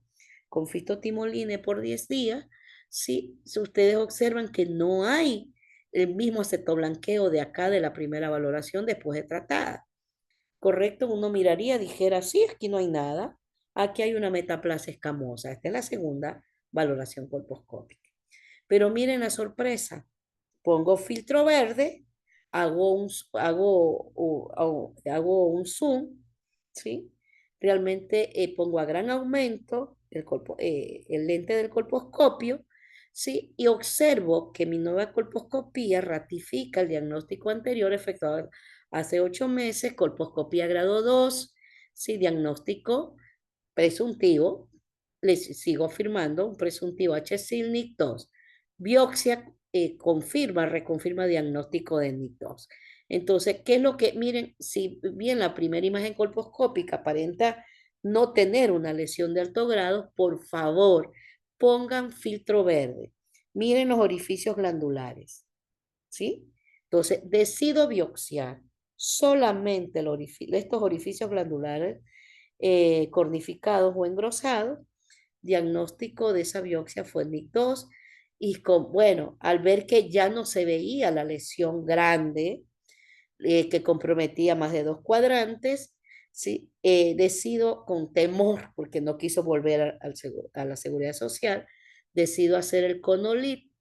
con fitotimoline por 10 días. Sí, si ustedes observan que no hay el mismo acetoblanqueo de acá de la primera valoración después de tratada. Correcto, uno miraría, dijera, sí, aquí no hay nada, aquí hay una metaplasia escamosa. Esta es la segunda valoración colposcópica. Pero miren la sorpresa, pongo filtro verde, hago un zoom, ¿sí? Realmente pongo a gran aumento el lente del colposcopio, ¿sí? Y observo que mi nueva colposcopía ratifica el diagnóstico anterior efectuado hace 8 meses, colposcopía grado 2, ¿sí? Diagnóstico presuntivo, les sigo afirmando, un presuntivo HSIL-NIC2. Biopsia confirma, reconfirma diagnóstico de NIC2. Entonces, ¿qué es lo que, miren, si bien la primera imagen colposcópica aparenta no tener una lesión de alto grado, por favor, pongan filtro verde. Miren los orificios glandulares, ¿sí? Entonces, decido biopsiar solamente estos orificios glandulares cornificados o engrosados. Diagnóstico de esa biopsia fue NIC2 y bueno, al ver que ya no se veía la lesión grande que comprometía más de 2 cuadrantes, ¿sí? Decido con temor, porque no quiso volver a la seguridad social, decido hacer el CONOLIT,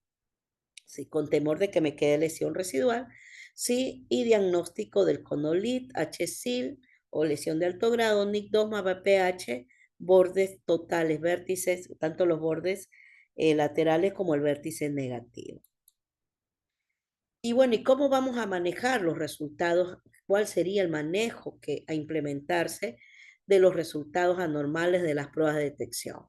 ¿sí? Con temor de que me quede lesión residual, ¿sí? Y diagnóstico del CONOLIT, HSIL o lesión de alto grado, NIC2 más BPH, bordes totales, vértices, tanto los bordes laterales como el vértice negativo. Y bueno, ¿y cómo vamos a manejar los resultados? ¿Cuál sería el manejo a implementarse de los resultados anormales de las pruebas de detección?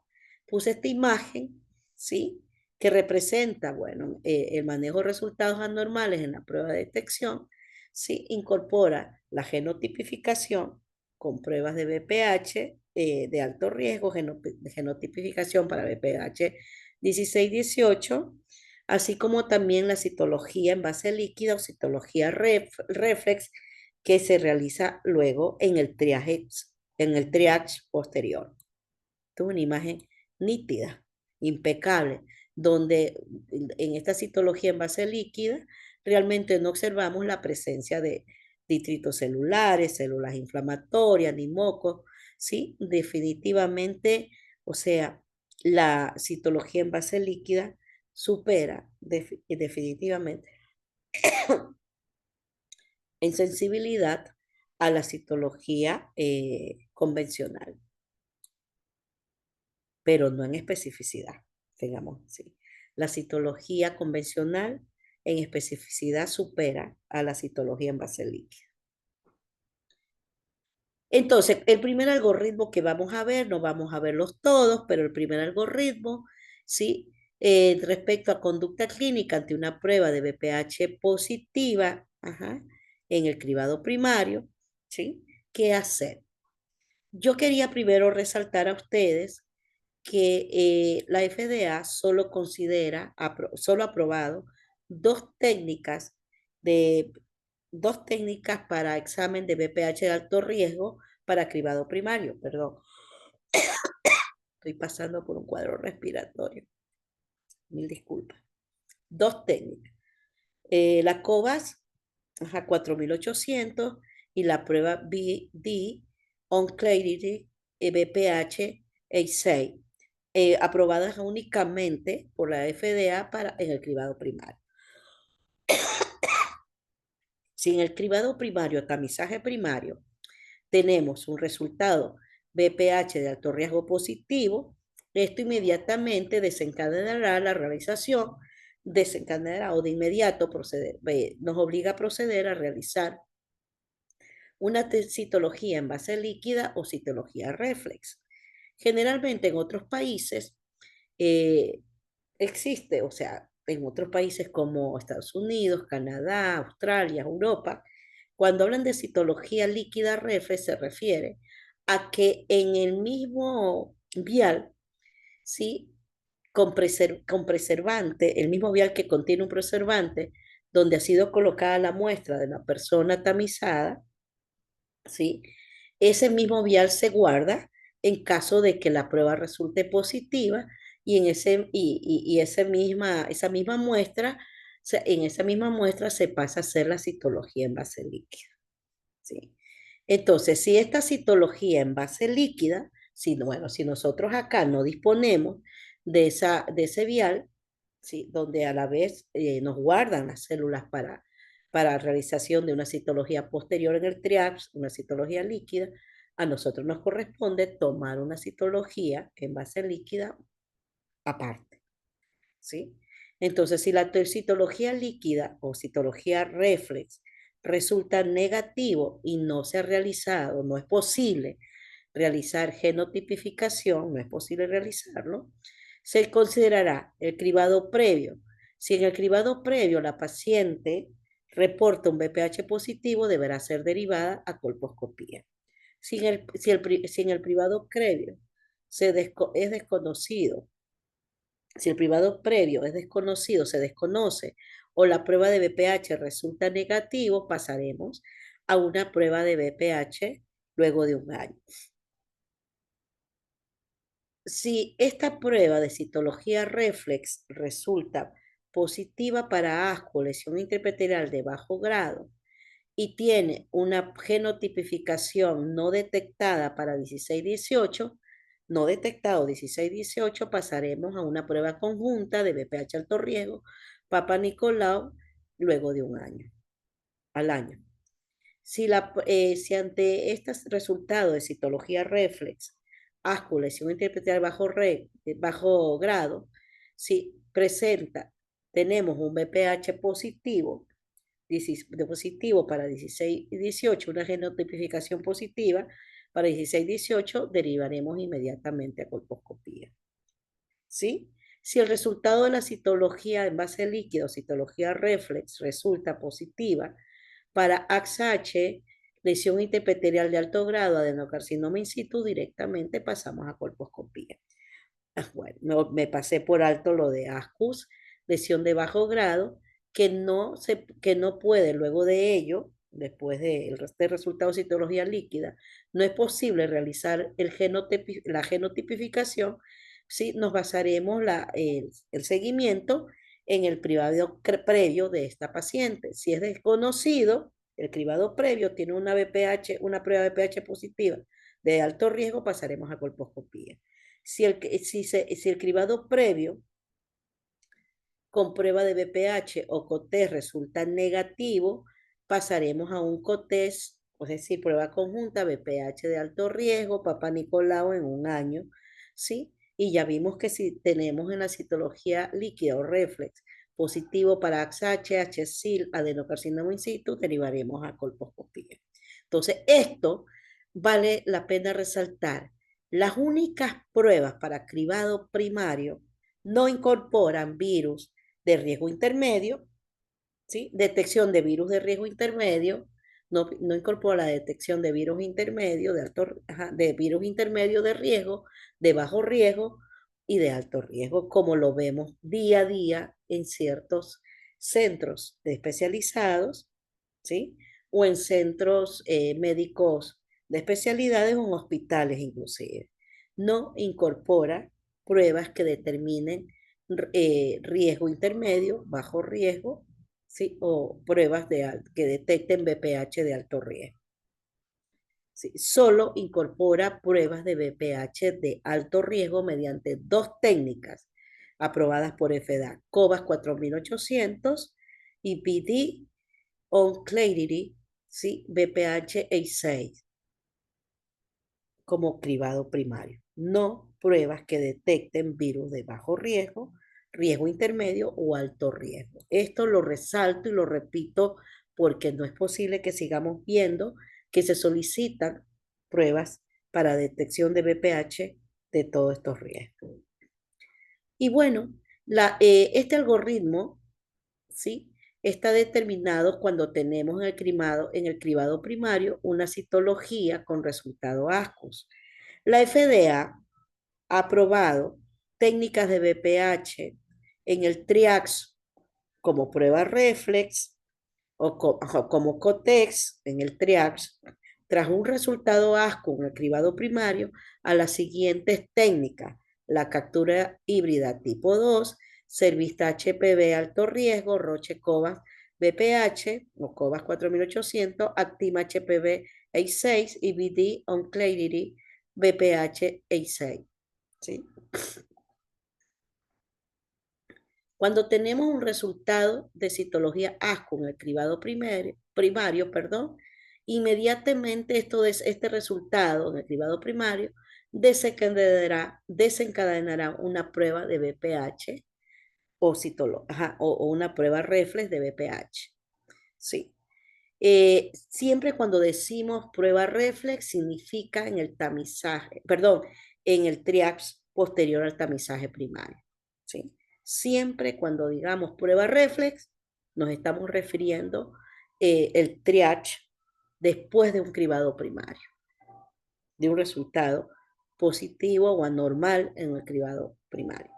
Puse esta imagen, ¿sí? Que representa, bueno, el manejo de resultados anormales en la prueba de detección, ¿sí? Incorpora la genotipificación con pruebas de BPH de alto riesgo, genotipificación para BPH 16-18, así como también la citología en base líquida o citología reflex que se realiza luego en el triage posterior. Esta es una imagen nítida, impecable, donde en esta citología en base líquida realmente no observamos la presencia de distritos celulares, células inflamatorias, ni mocos, ¿sí? Definitivamente, o sea, la citología en base líquida supera definitivamente en sensibilidad a la citología convencional, pero no en especificidad, digamos así. La citología convencional en especificidad supera a la citología en base líquida. Entonces, el primer algoritmo que vamos a ver, no vamos a verlos todos, pero el primer algoritmo, ¿sí? Respecto a conducta clínica ante una prueba de BPH positiva, ajá, en el cribado primario, ¿sí? ¿Qué hacer? Yo quería primero resaltar a ustedes que la FDA solo solo ha aprobado dos técnicas de dos técnicas para examen de BPH de alto riesgo para cribado primario, perdón. Estoy pasando por un cuadro respiratorio. Mil disculpas. Dos técnicas. La COVAS, ajá, 4800 y la prueba BD on Clarity BPH 6, aprobadas únicamente por la FDA en el cribado primario. Si en el cribado primario, tamizaje primario, tenemos un resultado BPH de alto riesgo positivo, esto inmediatamente desencadenará la realización, desencadenará o de inmediato nos obliga a proceder a realizar una citología en base líquida o citología reflex. Generalmente en otros países eh, existe, o sea, en otros países como Estados Unidos, Canadá, Australia, Europa, cuando hablan de citología líquida reflex se refiere a que en el mismo vial, ¿sí? Con preservante, el mismo vial que contiene un preservante, donde ha sido colocada la muestra de la persona tamizada, ¿sí? Ese mismo vial se guarda en caso de que la prueba resulte positiva y esa misma muestra, en esa misma muestra se pasa a hacer la citología en base líquida, ¿sí? Entonces, si esta citología en base líquida, bueno, si nosotros acá no disponemos de ese vial, ¿sí? Donde a la vez nos guardan las células para realización de una citología posterior en el TRIAPS, una citología líquida, a nosotros nos corresponde tomar una citología en base líquida aparte, ¿sí? Entonces, si la citología líquida o citología reflex resulta negativo y no se ha realizado, no es posible realizar genotipificación, no es posible realizarlo, se considerará el cribado previo. Si en el cribado previo la paciente reporta un BPH positivo, deberá ser derivada a colposcopía. Si en el privado previo es desconocido, si el privado previo es desconocido, se desconoce o la prueba de BPH resulta negativo, pasaremos a una prueba de BPH luego de un año. Si esta prueba de citología reflex resulta positiva para asco, lesión intraepitelial de bajo grado, y tiene una genotipificación no detectada para 16-18, no detectado 16-18, pasaremos a una prueba conjunta de BPH alto riesgo, Papa Nicolau, luego de un año, al año. Si ante este resultado de citología reflex, asco, lesión interpretada de bajo grado, si presenta, tenemos un BPH positivo, de positivo para 16 y 18, una genotipificación positiva para 16 y 18, derivaremos inmediatamente a colposcopía. ¿Sí? Si el resultado de la citología en base líquido, citología reflex, resulta positiva para AXH, lesión interpeterial de alto grado, adenocarcinoma in situ, directamente pasamos a colposcopía. Bueno, me pasé por alto lo de ASCUS, lesión de bajo grado, que no puede luego de ello, después del resultado de citología líquida, no es posible realizar la genotipificación, ¿sí? Nos basaremos el seguimiento en el cribado previo de esta paciente. Si es desconocido, el cribado previo tiene una prueba de BPH positiva de alto riesgo, pasaremos a colposcopía. Si el cribado previo con prueba de BPH o COTES resulta negativo, pasaremos a un COTES, es decir, prueba conjunta BPH de alto riesgo, Papa Nicolau en un año, ¿sí? Y ya vimos que si tenemos en la citología líquida o reflex positivo para AXH, HSIL, adenocarcinoma in situ, derivaremos a colposcopía. Entonces, esto vale la pena resaltar. Las únicas pruebas para cribado primario no incorporan virus de riesgo intermedio, ¿sí? Detección de virus de riesgo intermedio, no incorpora la detección de virus intermedio, de virus intermedio de riesgo, de bajo riesgo y de alto riesgo, como lo vemos día a día en ciertos centros especializados, ¿sí? O en centros médicos de especialidades o en hospitales inclusive. No incorpora pruebas que determinen riesgo intermedio, bajo riesgo, ¿sí? O pruebas que detecten BPH de alto riesgo. ¿Sí? Solo incorpora pruebas de BPH de alto riesgo mediante dos técnicas aprobadas por FDA, COVAS 4800 y PD on Clarity, ¿sí? BPH A6. como cribado primario, no pruebas que detecten virus de bajo riesgo, riesgo intermedio o alto riesgo. Esto lo resalto y lo repito porque no es posible que sigamos viendo que se solicitan pruebas para detección de BPH de todos estos riesgos. Y bueno, este algoritmo, ¿sí? Está determinado cuando tenemos en el cribado primario una citología con resultado ASCUS. La FDA ha aprobado técnicas de BPH en el TRIAX como prueba reflex o como COTEX en el TRIAX, tras un resultado ASCO en el cribado primario, a las siguientes técnicas: la captura híbrida tipo 2, Cervista HPV alto riesgo, Roche Cobas BPH o Cobas 4800, Actima HPV A6 y BD on Clarity BPH A6. ¿Sí? Cuando tenemos un resultado de citología ASCO en el cribado primario, perdón, inmediatamente este resultado en el cribado primario desencadenará una prueba de BPH o una prueba reflex de BPH. Sí. Siempre cuando decimos prueba reflex significa en el tamizaje, perdón, en el triax posterior al tamizaje primario. ¿Sí? Siempre cuando digamos prueba reflex, nos estamos refiriendo el triage después de un cribado primario, de un resultado positivo o anormal en el cribado primario.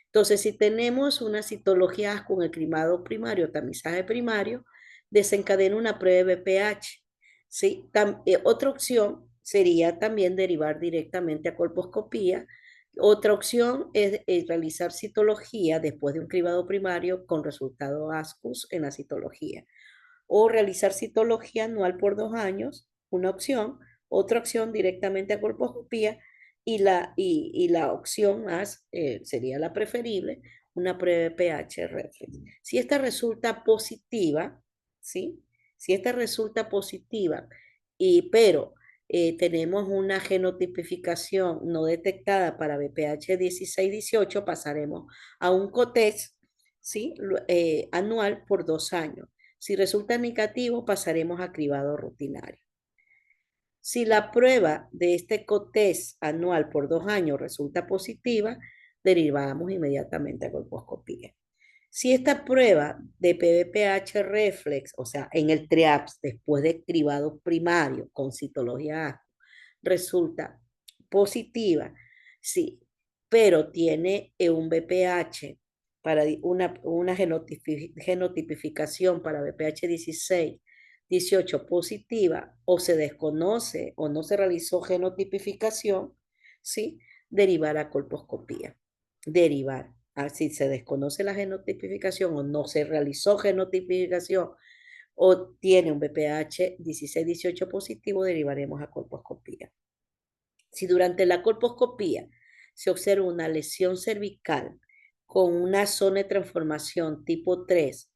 Entonces, si tenemos una citología con el cribado primario, tamizaje primario, desencadena una prueba de BPH. ¿Sí? Otra opción sería también derivar directamente a colposcopía. Otra opción es realizar citología después de un cribado primario con resultado ASCUS en la citología. O realizar citología anual por 2 años, una opción. Otra opción directamente a colposcopía y la opción más sería la preferible, una prueba de pH reflex. Si esta resulta positiva, ¿sí? Si esta resulta positiva, pero tenemos una genotipificación no detectada para BPH 16-18, pasaremos a un COTEX, ¿sí? Anual por 2 años. Si resulta negativo, pasaremos a cribado rutinario. Si la prueba de este COTES anual por 2 años resulta positiva, derivamos inmediatamente a colposcopía. Si esta prueba de PBPH reflex, o sea, en el TRIAPS, después de cribado primario con citología ASCO, resulta positiva, sí, pero tiene un BPH para una genotipificación para BPH 16, 18 positiva, o se desconoce o no se realizó genotipificación, ¿sí? Derivar a colposcopía. Derivar. Si se desconoce la genotipificación o no se realizó genotipificación o tiene un BPH 16-18 positivo, derivaremos a colposcopía. Si durante la colposcopía se observa una lesión cervical con una zona de transformación tipo 3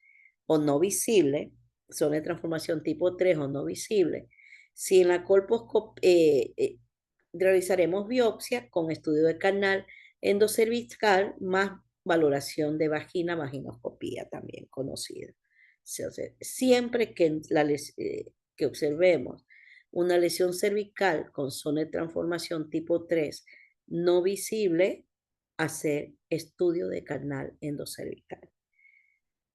o no visible, zona de transformación tipo 3 o no visible, si en la colposcopía realizaremos biopsia con estudio de canal endocervical más valoración de vagina, vaginoscopía también conocida. O sea, siempre que observemos una lesión cervical con zona de transformación tipo 3 no visible, hacer estudio de canal endocervical.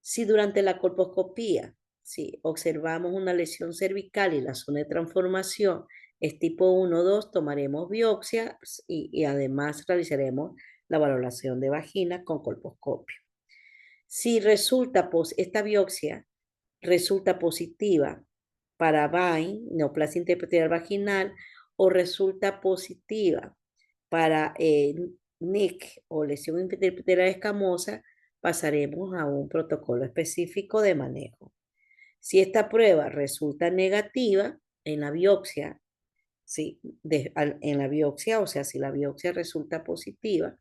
Si durante la colposcopía, si observamos una lesión cervical y la zona de transformación es tipo 1 o 2, tomaremos biopsia y además realizaremos la valoración de vagina con colposcopio. Si esta biopsia resulta positiva para VAIN, neoplasia interepitelial vaginal, o resulta positiva para NIC o lesión interepitelial escamosa, pasaremos a un protocolo específico de manejo. Si esta prueba resulta negativa en la biopsia, ¿sí? En la biopsia, o sea, si la biopsia resulta positiva,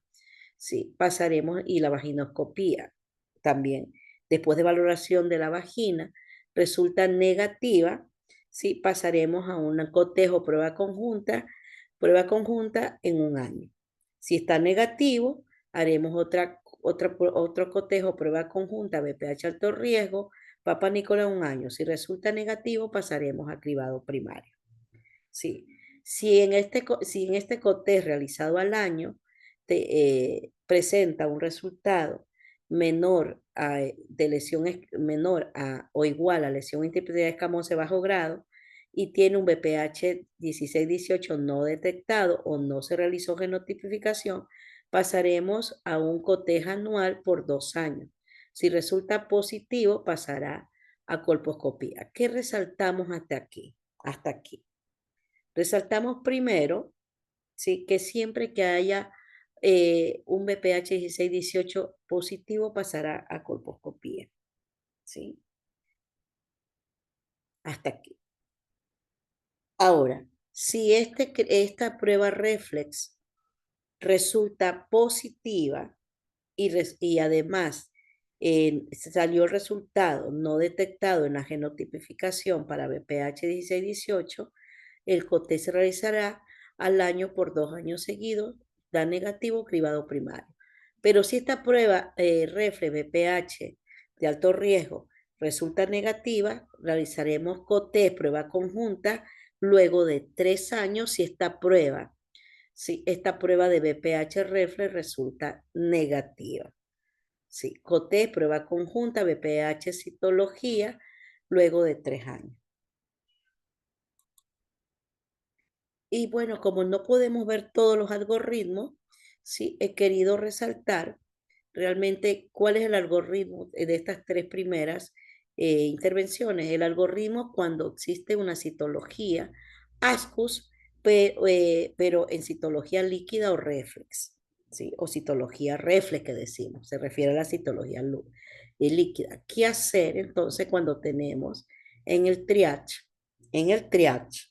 ¿sí? Pasaremos y la vaginoscopía también, después de valoración de la vagina, resulta negativa, ¿sí? Pasaremos a un cotejo prueba conjunta prueba conjunta en un año. Si está negativo, haremos otro cotejo, prueba conjunta, BPH alto riesgo, Papa Nicolau un año. Si resulta negativo, pasaremos a cribado primario. Sí. Si en este cotejo realizado al año presenta un resultado de lesión menor a o igual a lesión intraepitelial escamosa de bajo grado y tiene un BPH 16-18 no detectado o no se realizó genotipificación, pasaremos a un cotejo anual por 2 años. Si resulta positivo, pasará a colposcopía. ¿Qué resaltamos hasta aquí? Hasta aquí. Resaltamos primero, ¿sí? Que siempre que haya un BPH 16-18 positivo pasará a colposcopía. ¿Sí? Hasta aquí. Ahora, si esta prueba reflex resulta positiva y además salió el resultado no detectado en la genotipificación para BPH 16-18, el COTE se realizará al año por 2 años seguidos, da negativo, cribado primario. Pero si esta prueba reflex BPH de alto riesgo resulta negativa, realizaremos COTE, prueba conjunta, luego de 3 años si esta prueba de BPH reflex resulta negativa. Sí, COTE, prueba conjunta, BPH citología, luego de 3 años. Y bueno, como no podemos ver todos los algoritmos, sí, he querido resaltar realmente cuál es el algoritmo de estas 3 primeras intervenciones. El algoritmo cuando existe una citología ASCUS, pero en citología líquida o reflex, ¿sí? O citología reflex que decimos, se refiere a la citología líquida. ¿Qué hacer entonces cuando tenemos en el triage? En el triage,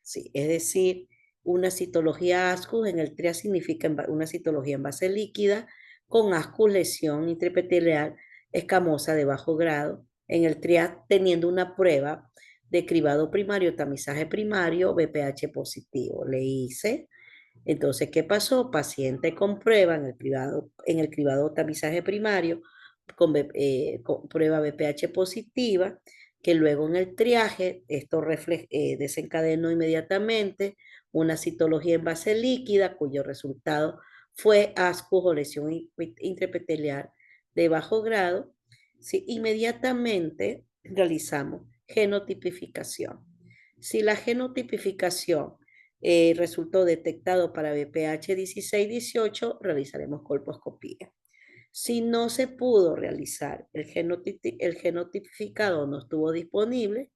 sí, es decir, una citología ASCUS en el TRIA significa una citología en base líquida con ASCUS lesión intraepitelial escamosa de bajo grado. En el TRIA teniendo una prueba de cribado primario, tamizaje primario, BPH positivo. Le hice. Entonces, ¿qué pasó? Paciente con prueba en el cribado tamizaje primario con prueba BPH positiva, que luego en el triaje esto desencadenó inmediatamente una citología en base líquida cuyo resultado fue ascus o lesión intraepitelial de bajo grado. Sí, inmediatamente realizamos genotipificación. Si la genotipificación resultó detectado para BPH 16-18, realizaremos colposcopía. Si no se pudo realizar el genotipificado, no estuvo disponible,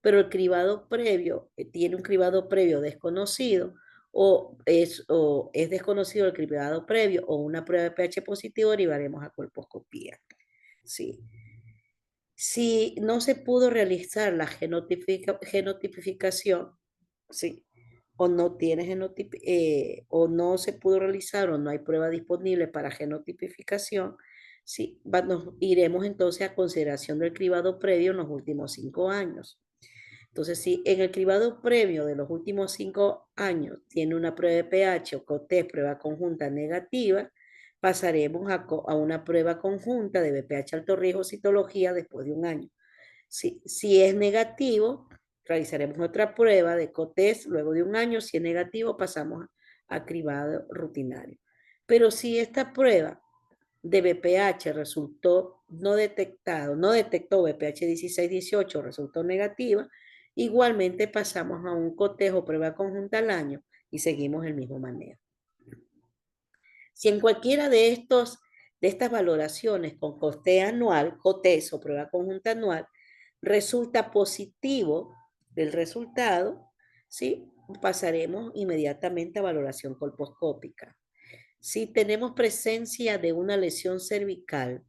pero el cribado previo tiene un cribado previo desconocido o es desconocido el cribado previo o una prueba de pH positivo, derivaremos a colposcopía. Sí. Si no se pudo realizar la genotipificación, sí, o no tiene o no se pudo realizar o no hay prueba disponible para genotipificación, sí, nos iremos entonces a consideración del cribado previo en los últimos 5 años. Entonces, si en el cribado previo de los últimos 5 años tiene una prueba de pH o COTES, prueba conjunta negativa, pasaremos a una prueba conjunta de BPH alto riesgo citología después de un año. Si es negativo, realizaremos otra prueba de COTES luego de un año. Si es negativo, pasamos a cribado rutinario. Pero si esta prueba de BPH resultó no detectó BPH 16-18, resultó negativa, igualmente pasamos a un cotejo prueba conjunta al año y seguimos el mismo manejo. Si en cualquiera de estas valoraciones con coste anual, COTES o prueba conjunta anual, resulta positivo del resultado, ¿sí? Pasaremos inmediatamente a valoración colposcópica. Si tenemos presencia de una lesión cervical,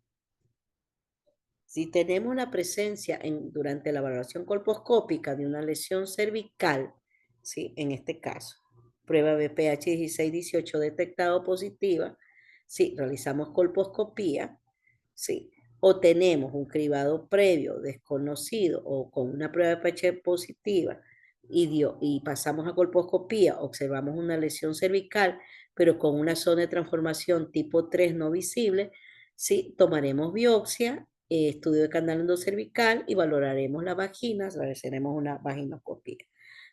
si tenemos la presencia durante la valoración colposcópica de una lesión cervical, ¿sí? En este caso, prueba BPH 16-18 detectado positiva, sí, realizamos colposcopía, sí, o tenemos un cribado previo desconocido o con una prueba de BPH positiva y pasamos a colposcopía, observamos una lesión cervical, pero con una zona de transformación tipo 3 no visible, sí, tomaremos biopsia, estudio de canal endocervical y valoraremos la vagina, realizaremos una vaginoscopía.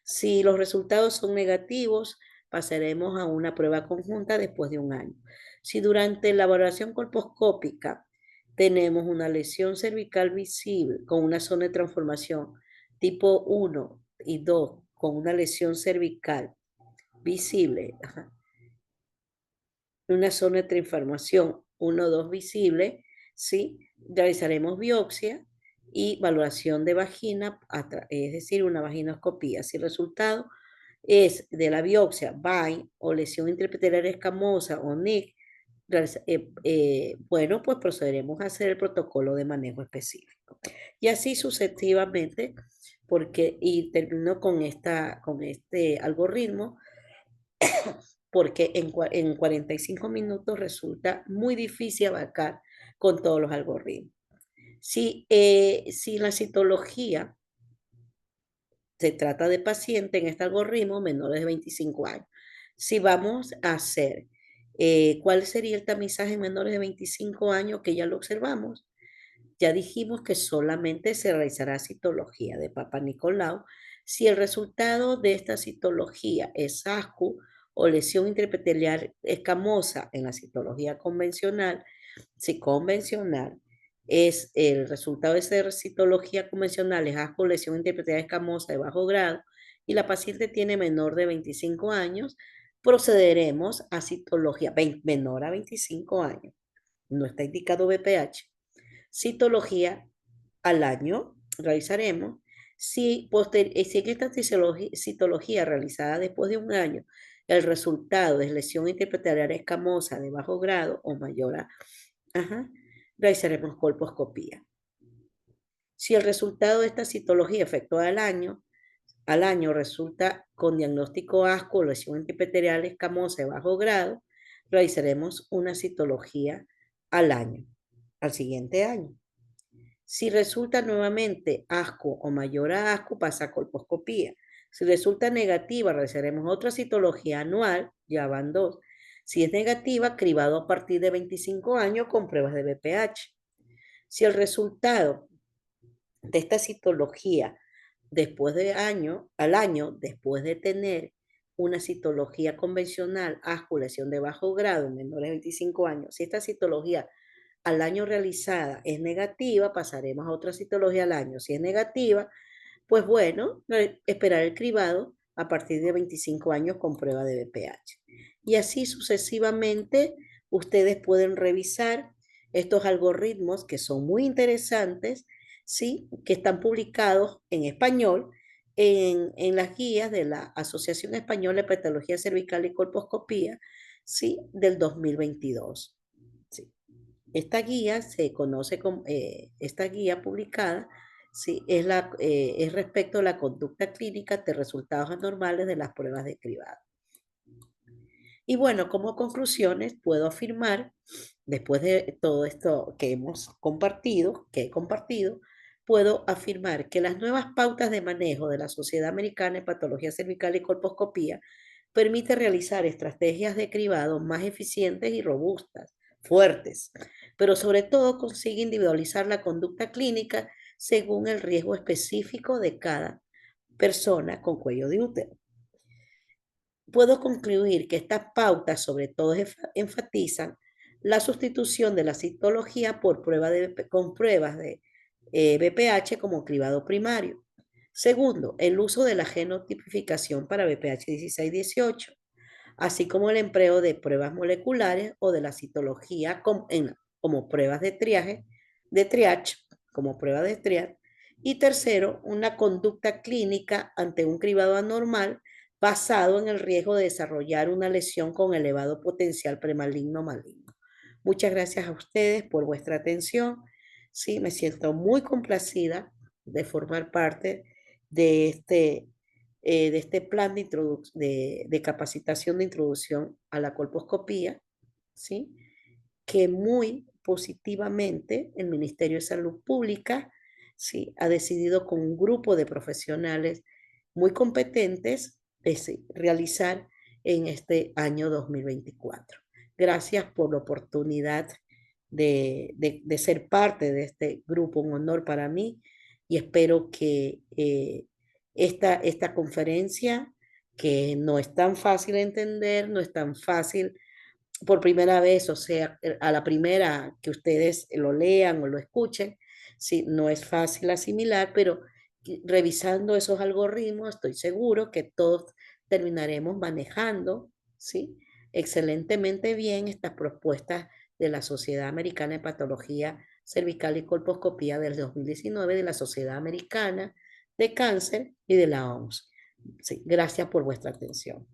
Si los resultados son negativos, pasaremos a una prueba conjunta después de un año. Si durante la valoración colposcópica tenemos una lesión cervical visible con una zona de transformación tipo 1 y 2 con una lesión cervical visible, una zona de transformación 1 o 2 visible, ¿sí? Realizaremos biopsia y valoración de vagina, es decir, una vaginoscopía. Si el resultado es de la biopsia, BAI o lesión intraepitelial escamosa o NIC, bueno, pues procederemos a hacer el protocolo de manejo específico. Y así sucesivamente, y termino con este algoritmo, porque en 45 minutos resulta muy difícil abarcar con todos los algoritmos. Si la citología se trata de pacientes en este algoritmo menores de 25 años. Si vamos a hacer, ¿cuál sería el tamizaje en menores de 25 años que ya lo observamos? Ya dijimos que solamente se realizará citología de Papa Nicolau si el resultado de esta citología es ASCU o lesión intraepitelial escamosa en la citología convencional. Si convencional es el resultado de esa citología convencional es ASCU, lesión intraepitelial escamosa de bajo grado y la paciente tiene menor de 25 años, procederemos a citología menor a 25 años. No está indicado BPH. Citología al año realizaremos. Si en esta citología realizada después de un año, el resultado es lesión intraepitelial escamosa de bajo grado o mayor a, realizaremos colposcopía. Si el resultado de esta citología efectuada al año resulta con diagnóstico ASCO o lesión intraepitelial escamosa de bajo grado, realizaremos una citología al año, al siguiente año. Si resulta nuevamente ASCO o mayor a ASCO, pasa a colposcopía. Si resulta negativa, realizaremos otra citología anual, ya van dos. Si es negativa, cribado a partir de 25 años con pruebas de BPH. Si el resultado de esta citología al año, después de tener una citología convencional, ASCO, lesión de bajo grado, menores de 25 años, si esta citología al año realizada es negativa, pasaremos a otra citología al año. Si es negativa, pues bueno, esperar el cribado a partir de 25 años con prueba de BPH. Y así sucesivamente, ustedes pueden revisar estos algoritmos que son muy interesantes, ¿sí? Que están publicados en español en las guías de la Asociación Española de Patología Cervical y Colposcopía, ¿sí? Del 2022. ¿Sí? Esta guía se conoce como, esta guía publicada, ¿sí? Es respecto a la conducta clínica de resultados anormales de las pruebas de cribado. Y bueno, como conclusiones puedo afirmar, después de todo esto que he compartido, puedo afirmar que las nuevas pautas de manejo de la Sociedad Americana de Patología Cervical y Colposcopía permite realizar estrategias de cribado más eficientes y robustas, fuertes, pero sobre todo consigue individualizar la conducta clínica según el riesgo específico de cada persona con cuello de útero. Puedo concluir que estas pautas sobre todo enfatizan la sustitución de la citología con pruebas de BPH como cribado primario. Segundo, el uso de la genotipificación para BPH 16-18, así como el empleo de pruebas moleculares o de la citología como pruebas de triage, como prueba de triage. Y tercero, una conducta clínica ante un cribado anormal basado en el riesgo de desarrollar una lesión con elevado potencial premaligno maligno. Muchas gracias a ustedes por vuestra atención. Sí, me siento muy complacida de formar parte de este plan de capacitación de introducción a la colposcopía, ¿sí? Que muy positivamente el Ministerio de Salud Pública, ¿sí? Ha decidido con un grupo de profesionales muy competentes de realizar en este año 2024. Gracias por la oportunidad de ser parte de este grupo, un honor para mí y espero que esta conferencia, que no es tan fácil de entender, no es tan fácil por primera vez, o sea, a la primera que ustedes lo lean o lo escuchen, sí, no es fácil asimilar, pero revisando esos algoritmos, estoy seguro que todos terminaremos manejando, ¿sí? Excelentemente bien estas propuestas de la Sociedad Americana de Patología Cervical y Colposcopía del 2019, de la Sociedad Americana de Cáncer y de la OMS. Sí, gracias por vuestra atención.